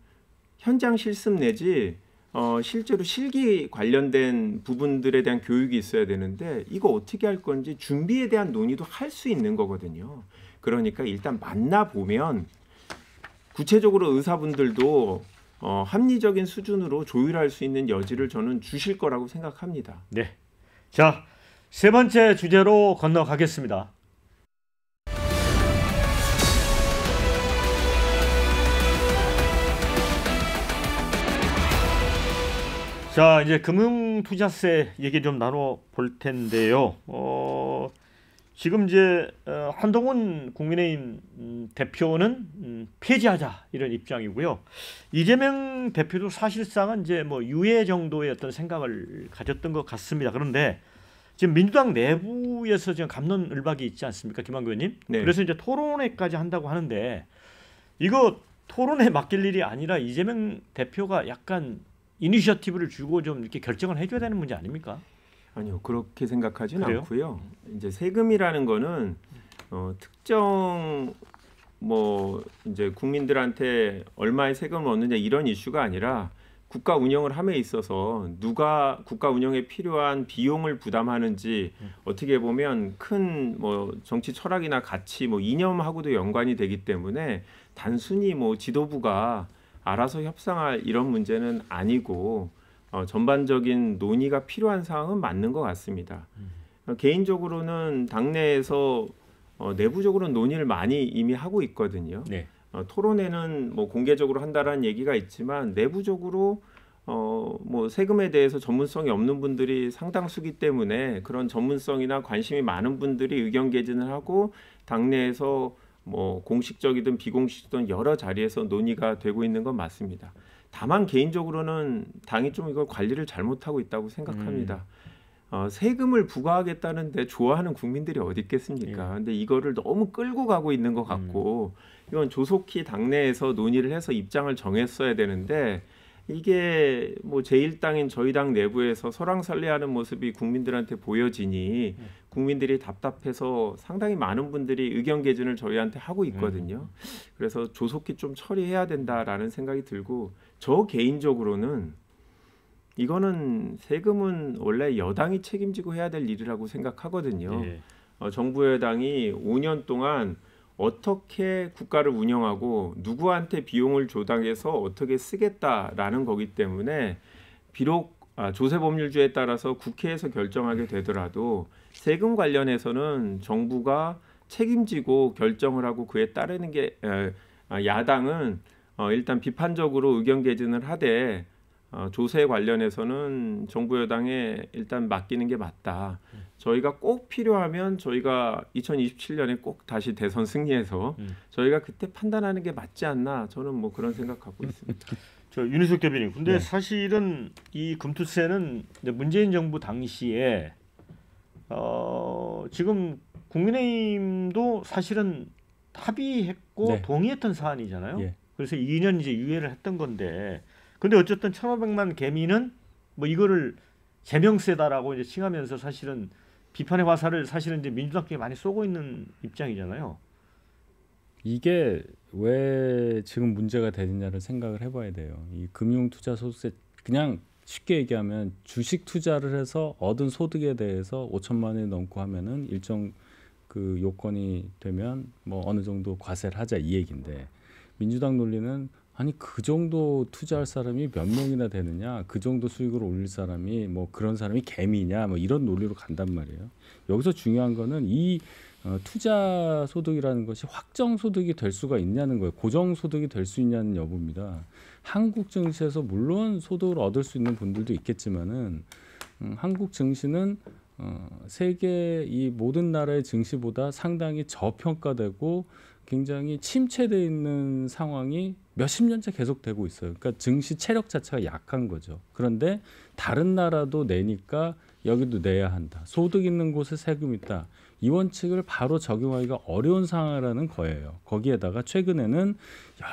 [SPEAKER 3] 현장 실습 내지 실제로 실기 관련된 부분들에 대한 교육이 있어야 되는데 이거 어떻게 할 건지 준비에 대한 논의도 할 수 있는 거거든요. 그러니까 일단 만나보면 구체적으로 의사분들도 합리적인 수준으로 조율할 수 있는 여지를 저는 주실 거라고 생각합니다.
[SPEAKER 1] 네. 자, 세 번째 주제로 건너가겠습니다. 자, 이제 금융투자세 얘기 좀 나눠 볼 텐데요. 지금 이제 한동훈 국민의힘 대표는 폐지하자 이런 입장이고요. 이재명 대표도 사실상은 이제 뭐 유예 정도의 어떤 생각을 가졌던 것 같습니다. 그런데 지금 민주당 내부에서 지금 갑론을박이 있지 않습니까, 김한규 의원님?
[SPEAKER 3] 네.
[SPEAKER 1] 그래서 이제 토론회까지 한다고 하는데 이거 토론회 맡길 일이 아니라 이재명 대표가 약간 이니셔티브를 주고 좀 이렇게 결정을 해줘야 되는 문제 아닙니까?
[SPEAKER 3] 아니요, 그렇게 생각하지는
[SPEAKER 1] 그래요?
[SPEAKER 3] 않고요. 이제 세금이라는 거는 특정 뭐 이제 국민들한테 얼마의 세금을 얻느냐 이런 이슈가 아니라 국가 운영을 함에 있어서 누가 국가 운영에 필요한 비용을 부담하는지 어떻게 보면 큰 뭐 정치 철학이나 가치 뭐 이념하고도 연관이 되기 때문에 단순히 뭐 지도부가 알아서 협상할 이런 문제는 아니고 전반적인 논의가 필요한 상황은 맞는 것 같습니다. 개인적으로는 당내에서 내부적으로는 논의를 많이 이미 하고 있거든요.
[SPEAKER 1] 네.
[SPEAKER 3] 토론회는 뭐 공개적으로 한다라는 얘기가 있지만 내부적으로 뭐 세금에 대해서 전문성이 없는 분들이 상당수기 때문에 그런 전문성이나 관심이 많은 분들이 의견 개진을 하고 당내에서 뭐 공식적이든 비공식이든 여러 자리에서 논의가 되고 있는 건 맞습니다. 다만 개인적으로는 당이 좀 이걸 관리를 잘못하고 있다고 생각합니다. 세금을 부과하겠다는데 좋아하는 국민들이 어디 있겠습니까? 근데 이거를 너무 끌고 가고 있는 것 같고 이건 조속히 당내에서 논의를 해서 입장을 정했어야 되는데 이게 뭐 제1당인 저희 당 내부에서 설왕설래하는 모습이 국민들한테 보여지니 국민들이 답답해서 상당히 많은 분들이 의견 개진을 저희한테 하고 있거든요. 그래서 조속히 좀 처리해야 된다라는 생각이 들고 저 개인적으로는 이거는 세금은 원래 여당이 책임지고 해야 될 일이라고 생각하거든요.
[SPEAKER 1] 네.
[SPEAKER 3] 정부 여당이 5년 동안 어떻게 국가를 운영하고 누구한테 비용을 조당해서 어떻게 쓰겠다라는 거기 때문에 비록 조세법률주에 따라서 국회에서 결정하게 되더라도 세금 관련해서는 정부가 책임지고 결정을 하고 그에 따르는 게 야당은 일단 비판적으로 의견 개진을 하되 조세 관련해서는 정부 여당에 일단 맡기는 게 맞다. 저희가 꼭 필요하면 저희가 2027년에 꼭 다시 대선 승리해서 저희가 그때 판단하는 게 맞지 않나 저는 뭐 그런 생각하고 있습니다.
[SPEAKER 1] 저 윤희숙 대변인. 근데
[SPEAKER 2] 네.
[SPEAKER 1] 사실은 이 금투세는 이제 문재인 정부 당시에 지금 국민의힘도 사실은 합의했고
[SPEAKER 2] 네.
[SPEAKER 1] 동의했던 사안이잖아요.
[SPEAKER 2] 예.
[SPEAKER 1] 그래서 2년 이제 유예를 했던 건데, 근데 어쨌든 1,500만 개미는 뭐 이거를 제명세다라고 이제 칭하면서 사실은 비판의 화살을 사실은 이제 민주당 쪽에 많이 쏘고 있는 입장이잖아요.
[SPEAKER 2] 이게 왜 지금 문제가 되느냐를 생각을 해봐야 돼요. 이 금융투자소득세 그냥 쉽게 얘기하면 주식 투자를 해서 얻은 소득에 대해서 5천만 원이 넘고 하면은 일정 그 요건이 되면 뭐 어느 정도 과세를 하자 이 얘기인데 민주당 논리는 아니 그 정도 투자할 사람이 몇 명이나 되느냐 그 정도 수익을 올릴 사람이 뭐 그런 사람이 개미냐 뭐 이런 논리로 간단 말이에요. 여기서 중요한 거는 이 투자 소득이라는 것이 확정 소득이 될 수가 있냐는 거예요. 고정 소득이 될 수 있냐는 여부입니다. 한국 증시에서 물론 소득을 얻을 수 있는 분들도 있겠지만은 한국 증시는 세계 이 모든 나라의 증시보다 상당히 저평가되고 굉장히 침체되어 있는 상황이 몇십 년째 계속되고 있어요. 그러니까 증시 체력 자체가 약한 거죠. 그런데 다른 나라도 내니까 여기도 내야 한다. 소득 있는 곳에 세금 있다. 이 원칙을 바로 적용하기가 어려운 상황이라는 거예요. 거기에다가 최근에는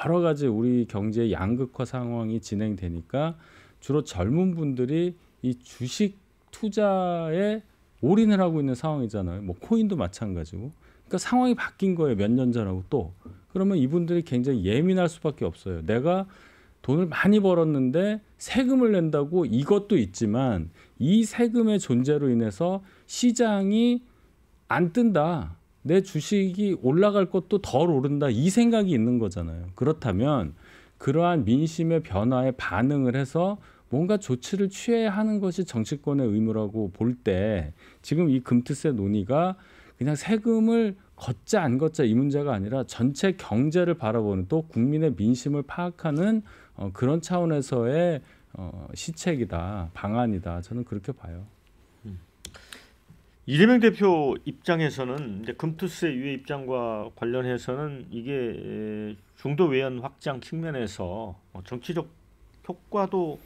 [SPEAKER 2] 여러 가지 우리 경제의 양극화 상황이 진행되니까 주로 젊은 분들이 이 주식 투자에 올인을 하고 있는 상황이잖아요. 뭐 코인도 마찬가지고. 그러니까 상황이 바뀐 거예요. 몇 년 전하고 또. 그러면 이분들이 굉장히 예민할 수밖에 없어요. 내가 돈을 많이 벌었는데 세금을 낸다고 이것도 있지만 이 세금의 존재로 인해서 시장이 안 뜬다. 내 주식이 올라갈 것도 덜 오른다. 이 생각이 있는 거잖아요. 그렇다면 그러한 민심의 변화에 반응을 해서 뭔가 조치를 취해야 하는 것이 정치권의 의무라고 볼 때 지금 이 금투세 논의가 그냥 세금을 걷자 안 걷자 이 문제가 아니라 전체 경제를 바라보는 또 국민의 민심을 파악하는 그런 차원에서의 시책이다, 방안이다. 저는 그렇게 봐요.
[SPEAKER 1] 이재명 대표 입장에서는 이제 금투세 유예 입장과 관련해서는 이게 중도 외연 확장 측면에서 정치적 효과도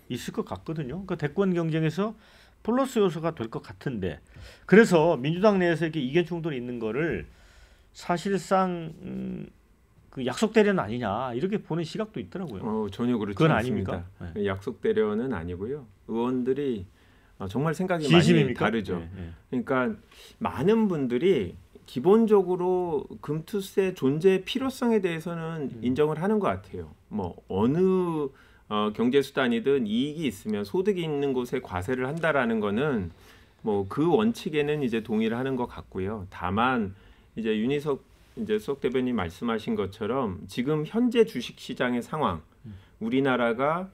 [SPEAKER 1] 있을 것 같거든요. 그 대권 경쟁에서 플러스 요소가 될 것 같은데, 그래서 민주당 내에서 이렇게 이견 충돌이 있는 거를 사실상 그 약속 대련 아니냐 이렇게 보는 시각도 있더라고요.
[SPEAKER 3] 전혀 그렇지
[SPEAKER 1] 그건
[SPEAKER 3] 않습니다.
[SPEAKER 1] 아닙니까?
[SPEAKER 3] 약속 대련은 아니고요. 의원들이 정말 생각이
[SPEAKER 1] 진심입니까?
[SPEAKER 3] 많이 다르죠.
[SPEAKER 1] 네.
[SPEAKER 3] 그러니까 많은 분들이 기본적으로 금투세 존재의 필요성에 대해서는 인정을 하는 것 같아요. 뭐 어느 경제 수단이든 이익이 있으면 소득이 있는 곳에 과세를 한다라는 거는 뭐 그 원칙에는 이제 동의를 하는 것 같고요. 다만 이제 윤희석 이제 수석 대변인 말씀하신 것처럼 지금 현재 주식 시장의 상황, 우리나라가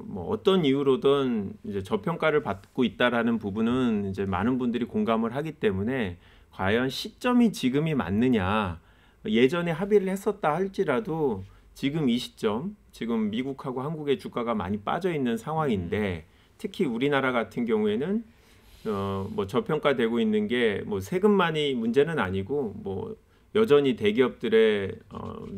[SPEAKER 3] 뭐 어떤 이유로든 이제 저평가를 받고 있다라는 부분은 이제 많은 분들이 공감을 하기 때문에 과연 시점이 지금이 맞느냐, 예전에 합의를 했었다 할지라도 지금 이 시점, 지금 미국하고 한국의 주가가 많이 빠져 있는 상황인데 특히 우리나라 같은 경우에는 뭐 저평가되고 있는 게 뭐 세금만이 문제는 아니고 뭐 여전히 대기업들의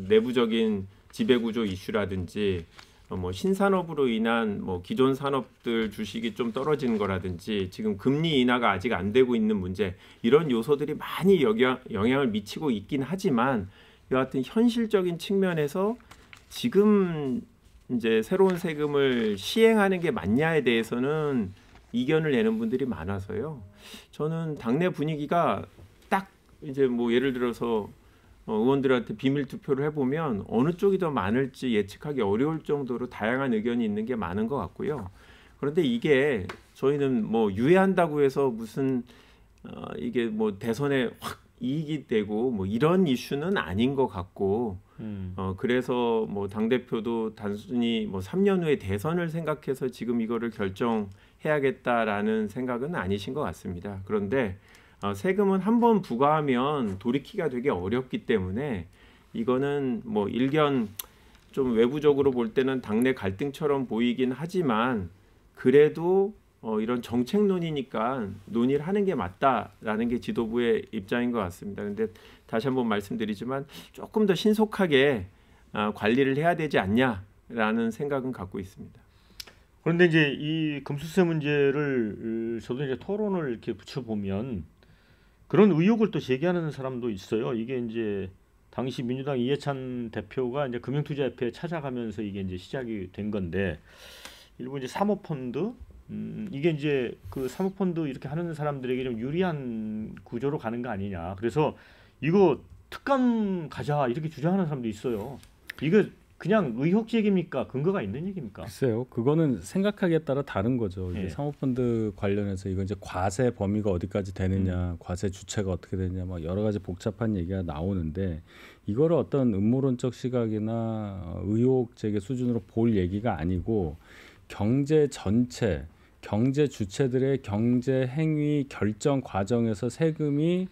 [SPEAKER 3] 내부적인 지배구조 이슈라든지 뭐 신산업으로 인한 뭐 기존 산업들 주식이 좀 떨어지는 거라든지 지금 금리 인하가 아직 안 되고 있는 문제, 이런 요소들이 많이 영향을 미치고 있긴 하지만 여하튼 현실적인 측면에서 지금 이제 새로운 세금을 시행하는 게 맞냐에 대해서는 이견을 내는 분들이 많아서요. 저는 당내 분위기가 딱 이제 뭐 예를 들어서 의원들한테 비밀 투표를 해보면 어느 쪽이 더 많을지 예측하기 어려울 정도로 다양한 의견이 있는 게 많은 것 같고요. 그런데 이게 저희는 뭐 유예한다고 해서 무슨 이게 뭐 대선에 확 이익이 되고 뭐 이런 이슈는 아닌 것 같고 그래서 뭐 당대표도 단순히 뭐 3년 후에 대선을 생각해서 지금 이거를 결정해야겠다라는 생각은 아니신 것 같습니다. 그런데 세금은 한 번 부과하면 돌이키기가 되게 어렵기 때문에 이거는 뭐 일견 좀 외부적으로 볼 때는 당내 갈등처럼 보이긴 하지만 그래도 이런 정책 논의니까 논의를 하는 게 맞다라는 게 지도부의 입장인 것 같습니다. 그런데 다시 한번 말씀드리지만 조금 더 신속하게 관리를 해야 되지 않냐라는 생각은 갖고 있습니다.
[SPEAKER 1] 그런데 이제 이 금수세 문제를 저도 이제 토론을 이렇게 붙여보면 그런 의혹을 또 제기하는 사람도 있어요. 이게 이제 당시 민주당 이해찬 대표가 이제 금융투자협회에 찾아가면서 이게 이제 시작이 된 건데, 일부 이제 사모펀드, 이게 이제 그 사모펀드 이렇게 하는 사람들에게 좀 유리한 구조로 가는 거 아니냐. 그래서 이거 특감 가자 이렇게 주장하는 사람도 있어요. 이거 그냥 의혹 제기입니까? 근거가 있는 얘기입니까?
[SPEAKER 2] 글쎄요, 그거는 생각하기에 따라 다른 거죠. 이게
[SPEAKER 1] 예.
[SPEAKER 2] 사모펀드 관련해서 이거 이제 과세 범위가 어디까지 되느냐, 과세 주체가 어떻게 되느냐, 막 여러 가지 복잡한 얘기가 나오는데 이거를 어떤 음모론적 시각이나 의혹 제기 수준으로 볼 얘기가 아니고 경제 전체, 경제 주체들의 경제 행위 결정 과정에서 세금이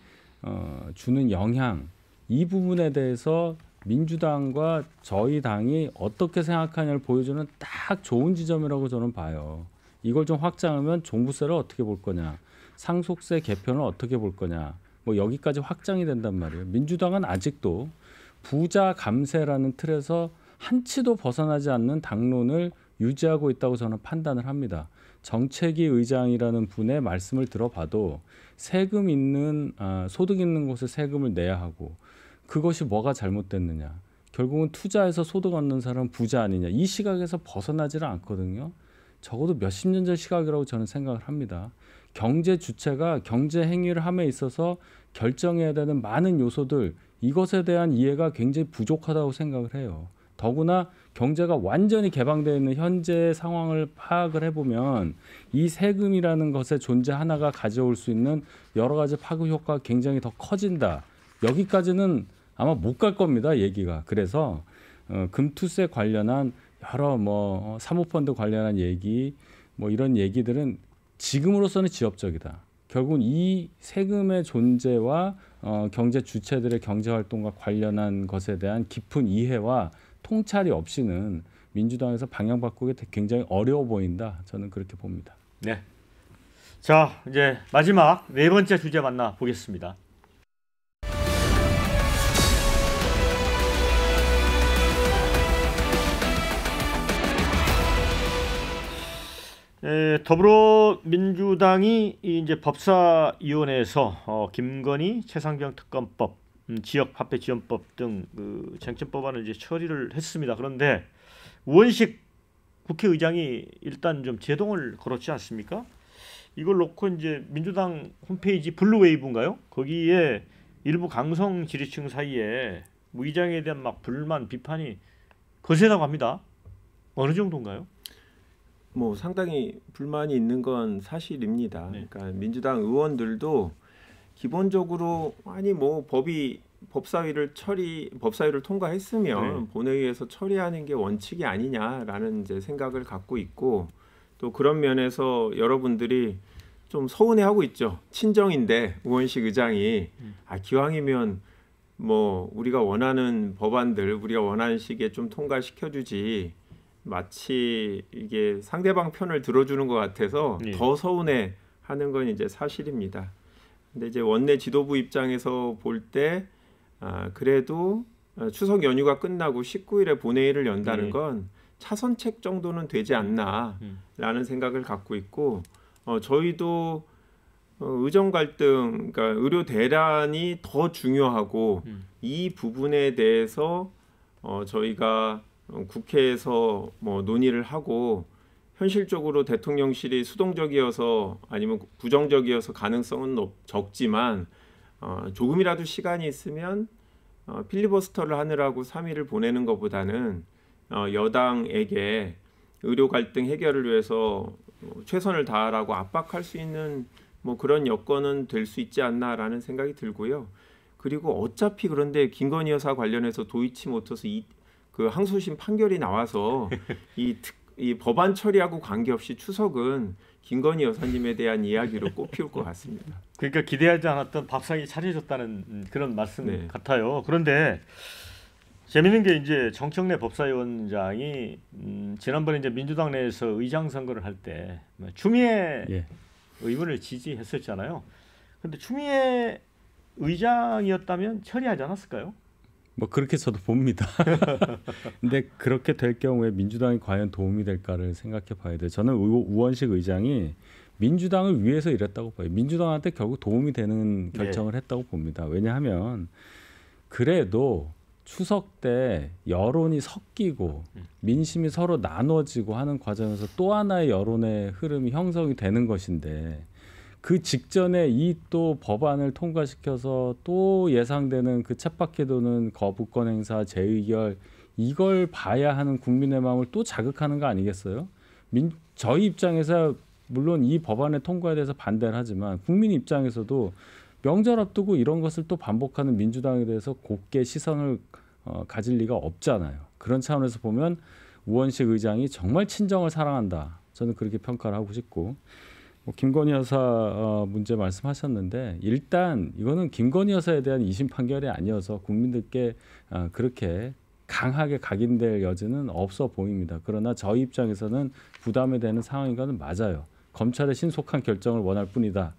[SPEAKER 2] 주는 영향, 이 부분에 대해서 민주당과 저희 당이 어떻게 생각하냐를 보여주는 딱 좋은 지점이라고 저는 봐요. 이걸 좀 확장하면 종부세를 어떻게 볼 거냐, 상속세 개편을 어떻게 볼 거냐, 뭐 여기까지 확장이 된단 말이에요. 민주당은 아직도 부자 감세라는 틀에서 한치도 벗어나지 않는 당론을 유지하고 있다고 저는 판단을 합니다. 정책위 의장이라는 분의 말씀을 들어봐도 세금 있는 소득 있는 곳에 세금을 내야 하고, 그것이 뭐가 잘못됐느냐, 결국은 투자해서 소득 얻는 사람은 부자 아니냐, 이 시각에서 벗어나지를 않거든요. 적어도 몇십 년 전 시각이라고 저는 생각을 합니다. 경제 주체가 경제 행위를 함에 있어서 결정해야 되는 많은 요소들, 이것에 대한 이해가 굉장히 부족하다고 생각을 해요. 더구나 경제가 완전히 개방되어 있는 현재 상황을 파악을 해보면 이 세금이라는 것의 존재 하나가 가져올 수 있는 여러 가지 파급 효과가 굉장히 더 커진다. 여기까지는 아마 못 갈 겁니다, 얘기가. 그래서 금투세 관련한 여러 뭐 사모펀드 관련한 얘기, 뭐 이런 얘기들은 지금으로서는 지엽적이다. 결국은 이 세금의 존재와 경제 주체들의 경제 활동과 관련한 것에 대한 깊은 이해와 통찰이 없이는 민주당에서 방향 바꾸기 굉장히 어려워 보인다. 저는 그렇게 봅니다.
[SPEAKER 1] 네. 자, 이제 마지막 네 번째 주제 만나 보겠습니다. 더불어민주당이 이제 법사위원회에서 김건희, 최상병 특검법, 지역 화폐 지원법 등 그 쟁점 법안을 이제 처리를 했습니다. 그런데 우원식 국회의장이 일단 좀 제동을 걸었지 않습니까? 이걸 놓고 이제 민주당 홈페이지 블루웨이브인가요? 거기에 일부 강성 지지층 사이에 의장에 대한 막 불만 비판이 거세다고 합니다. 어느 정도인가요?
[SPEAKER 3] 뭐 상당히 불만이 있는 건 사실입니다.
[SPEAKER 1] 네.
[SPEAKER 3] 그러니까 민주당 의원들도 기본적으로 아니 뭐 법사위를 통과했으면
[SPEAKER 1] 네.
[SPEAKER 3] 본회의에서 처리하는 게 원칙이 아니냐라는 이제 생각을 갖고 있고, 또 그런 면에서 여러분들이 좀 서운해하고 있죠. 친정인데 우원식 의장이 기왕이면 뭐 우리가 원하는 법안들 우리가 원하는 시기에 좀 통과시켜주지, 마치 이게 상대방 편을 들어주는 것 같아서
[SPEAKER 1] 네.
[SPEAKER 3] 더 서운해하는 건 이제 사실입니다. 근데 이제 원내 지도부 입장에서 볼 때 그래도 추석 연휴가 끝나고 19일에 본회의를 연다는
[SPEAKER 1] 네.
[SPEAKER 3] 건 차선책 정도는 되지 않나라는 생각을 갖고 있고, 저희도 의정 갈등, 그러니까 의료 대란이 더 중요하고 이 부분에 대해서 저희가 국회에서 뭐 논의를 하고, 현실적으로 대통령실이 수동적이어서 아니면 부정적이어서 가능성은 적지만 조금이라도 시간이 있으면 필리버스터를 하느라고 3일을 보내는 것보다는 여당에게 의료 갈등 해결을 위해서 최선을 다하라고 압박할 수 있는 뭐 그런 여건은 될 수 있지 않나라는 생각이 들고요. 그리고 어차피 그런데 김건희 여사 관련해서 도이치모터스 그 항소심 판결이 나와서 이 법안 처리하고 관계없이 추석은 김건희 여사님에 대한 이야기로 꼽힐 것 같습니다.
[SPEAKER 1] 그러니까 기대하지 않았던 밥상이 차려졌다는 그런 말씀
[SPEAKER 3] 네.
[SPEAKER 1] 같아요. 그런데 재밌는 게 이제 정청래 법사위원장이 지난번에 이제 민주당 내에서 의장 선거를 할 때 추미애
[SPEAKER 2] 예.
[SPEAKER 1] 의원을 지지했었잖아요. 그런데 추미애 의장이었다면 처리하지 않았을까요?
[SPEAKER 2] 뭐 그렇게 저도 봅니다. 근데 그렇게 될 경우에 민주당이 과연 도움이 될까를 생각해 봐야 돼요. 저는 우원식 의장이 민주당을 위해서 이랬다고 봐요. 민주당한테 결국 도움이 되는 결정을 했다고 봅니다. 왜냐하면 그래도 추석 때 여론이 섞이고 민심이 서로 나눠지고 하는 과정에서 또 하나의 여론의 흐름이 형성이 되는 것인데, 그 직전에 이 또 법안을 통과시켜서 또 예상되는 그 쳇바퀴 도는 거부권 행사, 재의결, 이걸 봐야 하는 국민의 마음을 또 자극하는 거 아니겠어요? 저희 입장에서 물론 이 법안의 통과에 대해서 반대를 하지만 국민 입장에서도 명절 앞두고 이런 것을 또 반복하는 민주당에 대해서 곱게 시선을 가질 리가 없잖아요. 그런 차원에서 보면 우원식 의장이 정말 친정을 사랑한다, 저는 그렇게 평가를 하고 싶고, 김건희 여사 문제 말씀하셨는데 일단 이거는 김건희 여사에 대한 2심 판결이 아니어서 국민들께 그렇게 강하게 각인될 여지는 없어 보입니다. 그러나 저희 입장에서는 부담이 되는 상황인 것은 맞아요. 검찰의 신속한 결정을 원할 뿐이다.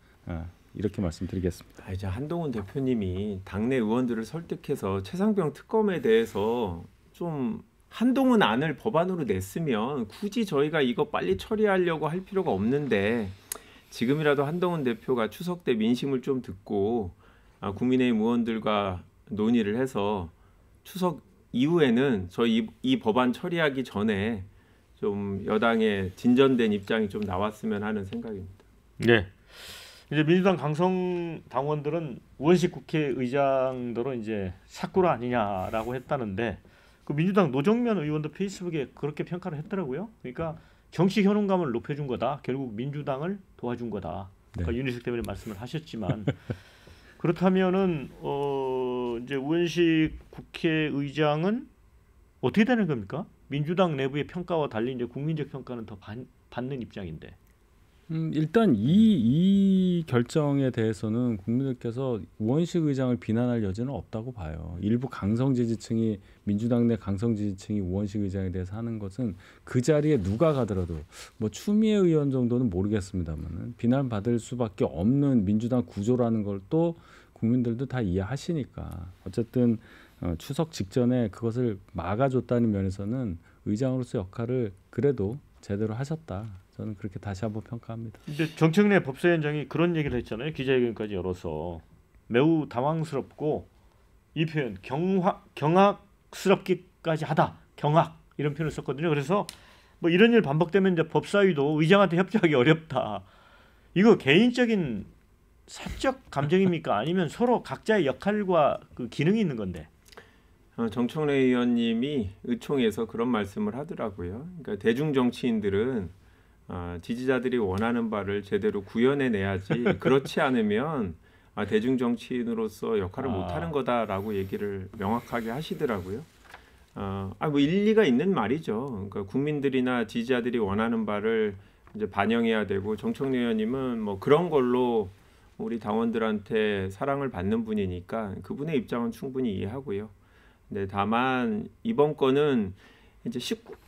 [SPEAKER 2] 이렇게 말씀드리겠습니다.
[SPEAKER 3] 이제 한동훈 대표님이 당내 의원들을 설득해서 최상병 특검에 대해서 좀 한동훈 안을 법안으로 냈으면 굳이 저희가 이거 빨리 처리하려고 할 필요가 없는데, 지금이라도 한동훈 대표가 추석 때 민심을 좀 듣고 국민의힘 의원들과 논의를 해서 추석 이후에는 저희 이 법안 처리하기 전에 좀 여당의 진전된 입장이 좀 나왔으면 하는 생각입니다.
[SPEAKER 1] 네. 이제 민주당 강성 당원들은 우원식 국회의장도로 이제 사꾸라 아니냐라고 했다는데, 그 민주당 노정면 의원도 페이스북에 그렇게 평가를 했더라고요. 그러니까 정치 효능감을 높여준 거다. 결국 민주당을 도와준 거다. 아까 윤희석 대변인 말씀을 하셨지만 그렇다면은 이제 우원식 국회의장은 어떻게 되는 겁니까? 민주당 내부의 평가와 달리 이제 국민적 평가는 더 받는 입장인데.
[SPEAKER 2] 일단 이 결정에 대해서는 국민들께서 우원식 의장을 비난할 여지는 없다고 봐요. 일부 강성 지지층이 민주당 내 강성 지지층이 우원식 의장에 대해서 하는 것은 그 자리에 누가 가더라도 뭐 추미애 의원 정도는 모르겠습니다만은 비난받을 수밖에 없는 민주당 구조라는 걸 또 국민들도 다 이해하시니까 어쨌든 추석 직전에 그것을 막아줬다는 면에서는 의장으로서 역할을 그래도 제대로 하셨다. 저는 그렇게 다시 한번 평가합니다.
[SPEAKER 1] 근데 정청래 법사위원장이 그런 얘기를 했잖아요. 기자회견까지 열어서 매우 당황스럽고 이 표현 경악스럽기까지 하다. 경악 이런 표현을 썼거든요. 그래서 뭐 이런 일 반복되면 이제 법사위도 의장한테 협조하기 어렵다. 이거 개인적인 사적 감정입니까? 아니면 서로 각자의 역할과 그 기능이 있는 건데?
[SPEAKER 3] 정청래 의원님이 의총에서 그런 말씀을 하더라고요. 그러니까 대중 정치인들은 지지자들이 원하는 바를 제대로 구현해 내야지 그렇지 않으면 대중 정치인으로서 역할을 못하는 거다라고 얘기를 명확하게 하시더라고요. 뭐 일리가 있는 말이죠. 그러니까 국민들이나 지지자들이 원하는 바를 이제 반영해야 되고 정청래 의원님은 뭐 그런 걸로 우리 당원들한테 사랑을 받는 분이니까 그분의 입장은 충분히 이해하고요. 네, 다만 이번 건은 이제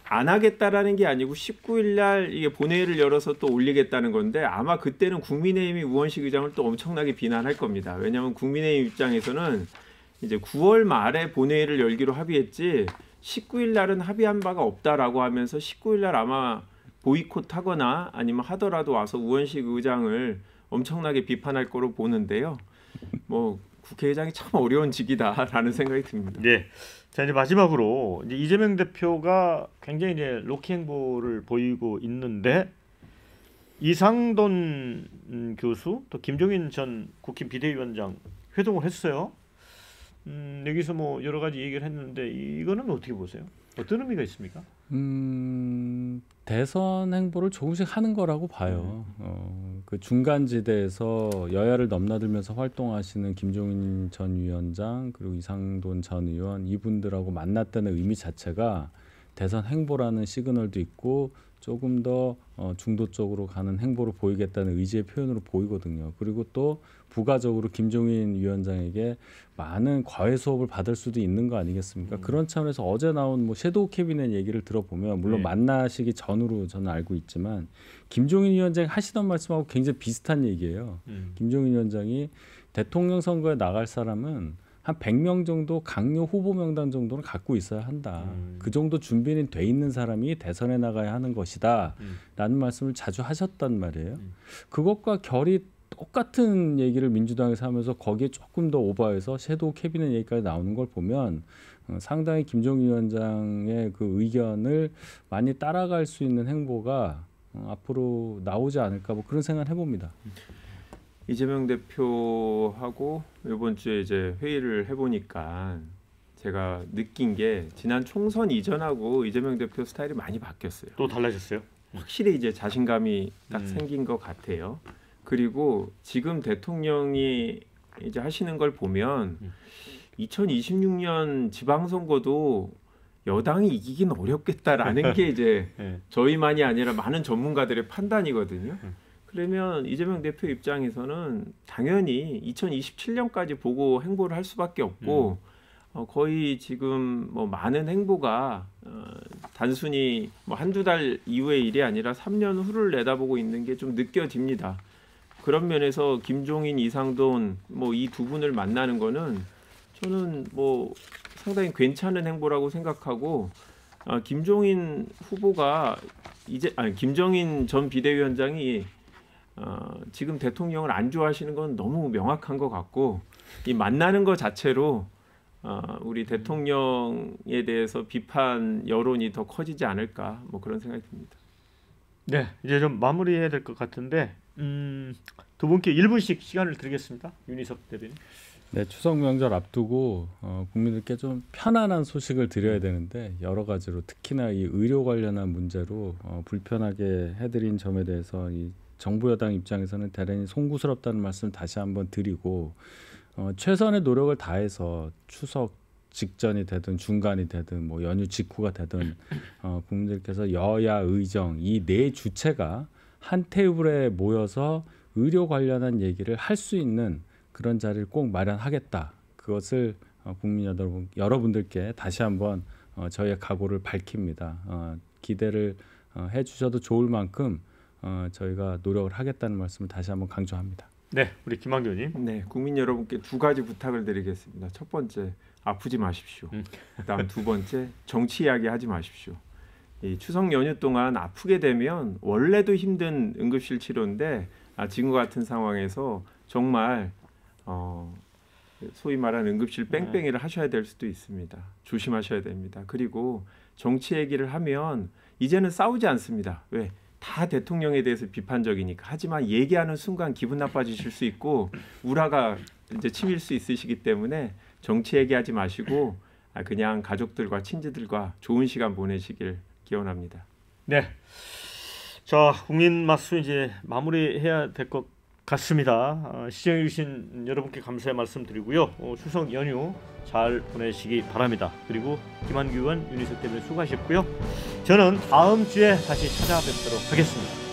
[SPEAKER 3] 안 하겠다라는 게 아니고 19일 날 이게 본회의를 열어서 또 올리겠다는 건데 아마 그때는 국민의힘이 우원식 의장을 또 엄청나게 비난할 겁니다. 왜냐하면 국민의힘 입장에서는 이제 9월 말에 본회의를 열기로 합의했지 19일 날은 합의한 바가 없다라고 하면서 19일 날 아마 보이콧하거나 아니면 하더라도 와서 우원식 의장을 엄청나게 비판할 거로 보는데요. 뭐 국회의장이 참 어려운 직이다라는 생각이 듭니다.
[SPEAKER 1] 네. 자 이제 마지막으로 이제 이재명 대표가 굉장히 이제 로키 행보를 보이고 있는데 이상돈 교수 또 김종인 전 국힘 비대위원장 회동을 했어요. 여기서 뭐 여러 가지 얘기를 했는데 이거는 어떻게 보세요? 어떤 의미가 있습니까?
[SPEAKER 2] 대선 행보를 조금씩 하는 거라고 봐요. 그 중간지대에서 여야를 넘나들면서 활동하시는 김종인 전 위원장 그리고 이상돈 전 의원 이분들하고 만났다는 의미 자체가 대선 행보라는 시그널도 있고 조금 더 중도 쪽으로 가는 행보를 보이겠다는 의지의 표현으로 보이거든요. 그리고 또 부가적으로 김종인 위원장에게 많은 과외 수업을 받을 수도 있는 거 아니겠습니까? 그런 차원에서 어제 나온 뭐 섀도우 캐비넷 얘기를 들어보면 물론 만나시기 전으로 저는 알고 있지만 김종인 위원장이 하시던 말씀하고 굉장히 비슷한 얘기예요. 김종인 위원장이 대통령 선거에 나갈 사람은 한 100명 정도 강요 후보 명단 정도는 갖고 있어야 한다. 그 정도 준비는 돼 있는 사람이 대선에 나가야 하는 것이다. 라는 말씀을 자주 하셨단 말이에요. 그것과 결이 똑같은 얘기를 민주당에서 하면서 거기에 조금 더 오버해서 섀도우 캐비넷 얘기까지 나오는 걸 보면 상당히 김종인 위원장의 그 의견을 많이 따라갈 수 있는 행보가 앞으로 나오지 않을까 뭐 그런 생각을 해봅니다.
[SPEAKER 3] 이재명 대표하고 이번 주에 이제 회의를 해보니까 제가 느낀 게 지난 총선 이전하고 이재명 대표 스타일이 많이 바뀌었어요.
[SPEAKER 1] 또 달라졌어요?
[SPEAKER 3] 확실히 이제 자신감이 딱 생긴 것 같아요. 그리고 지금 대통령이 이제 하시는 걸 보면 2026년 지방선거도 여당이 이기긴 어렵겠다라는 게 이제 저희만이 아니라 많은 전문가들의 판단이거든요. 그러면 이재명 대표 입장에서는 당연히 2027년까지 보고 행보를 할 수밖에 없고 거의 지금 뭐 많은 행보가 단순히 뭐 한두 달 이후의 일이 아니라 3년 후를 내다보고 있는 게 좀 느껴집니다. 그런 면에서 김종인, 이상돈 뭐 이 두 분을 만나는 거는 저는 뭐 상당히 괜찮은 행보라고 생각하고 김종인 후보가 김종인 전 비대위원장이 지금 대통령을 안 좋아하시는 건 너무 명확한 것 같고 이 만나는 것 자체로 우리 대통령에 대해서 비판 여론이 더 커지지 않을까 뭐 그런 생각이 듭니다.
[SPEAKER 1] 네, 이제 좀 마무리해야 될 것 같은데 두 분께 1분씩 시간을 드리겠습니다. 윤희석 대변인.
[SPEAKER 2] 네, 추석 명절 앞두고 국민들께 좀 편안한 소식을 드려야 되는데 여러 가지로 특히나 이 의료 관련한 문제로 불편하게 해드린 점에 대해서 이 정부 여당 입장에서는 대단히 송구스럽다는 말씀을 다시 한번 드리고 최선의 노력을 다해서 추석 직전이 되든 중간이 되든 뭐 연휴 직후가 되든 국민들께서 여야 의정 이 네 주체가 한 테이블에 모여서 의료 관련한 얘기를 할 수 있는 그런 자리를 꼭 마련하겠다. 그것을 국민 여러분들께 다시 한번 저희의 각오를 밝힙니다. 기대를 해주셔도 좋을 만큼 저희가 노력을 하겠다는 말씀을 다시 한번 강조합니다.
[SPEAKER 1] 네, 우리 김한규 의원님.
[SPEAKER 3] 네, 국민 여러분께 두 가지 부탁을 드리겠습니다. 첫 번째, 아프지 마십시오. 그다음 두 번째, 정치 이야기 하지 마십시오. 이 추석 연휴 동안 아프게 되면 원래도 힘든 응급실 치료인데 지금 같은 상황에서 정말 소위 말하는 응급실 뺑뺑이를 하셔야 될 수도 있습니다. 조심하셔야 됩니다. 그리고 정치 얘기를 하면 이제는 싸우지 않습니다. 왜? 다 대통령에 대해서 비판적이니까. 하지만 얘기하는 순간 기분 나빠지실 수 있고 우라가 이제 치밀 수 있으시기 때문에 정치 얘기하지 마시고 그냥 가족들과 친지들과 좋은 시간 보내시길 기원합니다.
[SPEAKER 1] 네, 자 국민 맞수 이제 마무리해야 될 것 같습니다. 시청해 주신 여러분께 감사의 말씀드리고요. 추석 연휴 잘 보내시기 바랍니다. 그리고 김한규 의원, 윤희석 대변인 수고하셨고요. 저는 다음 주에 다시 찾아뵙도록 하겠습니다.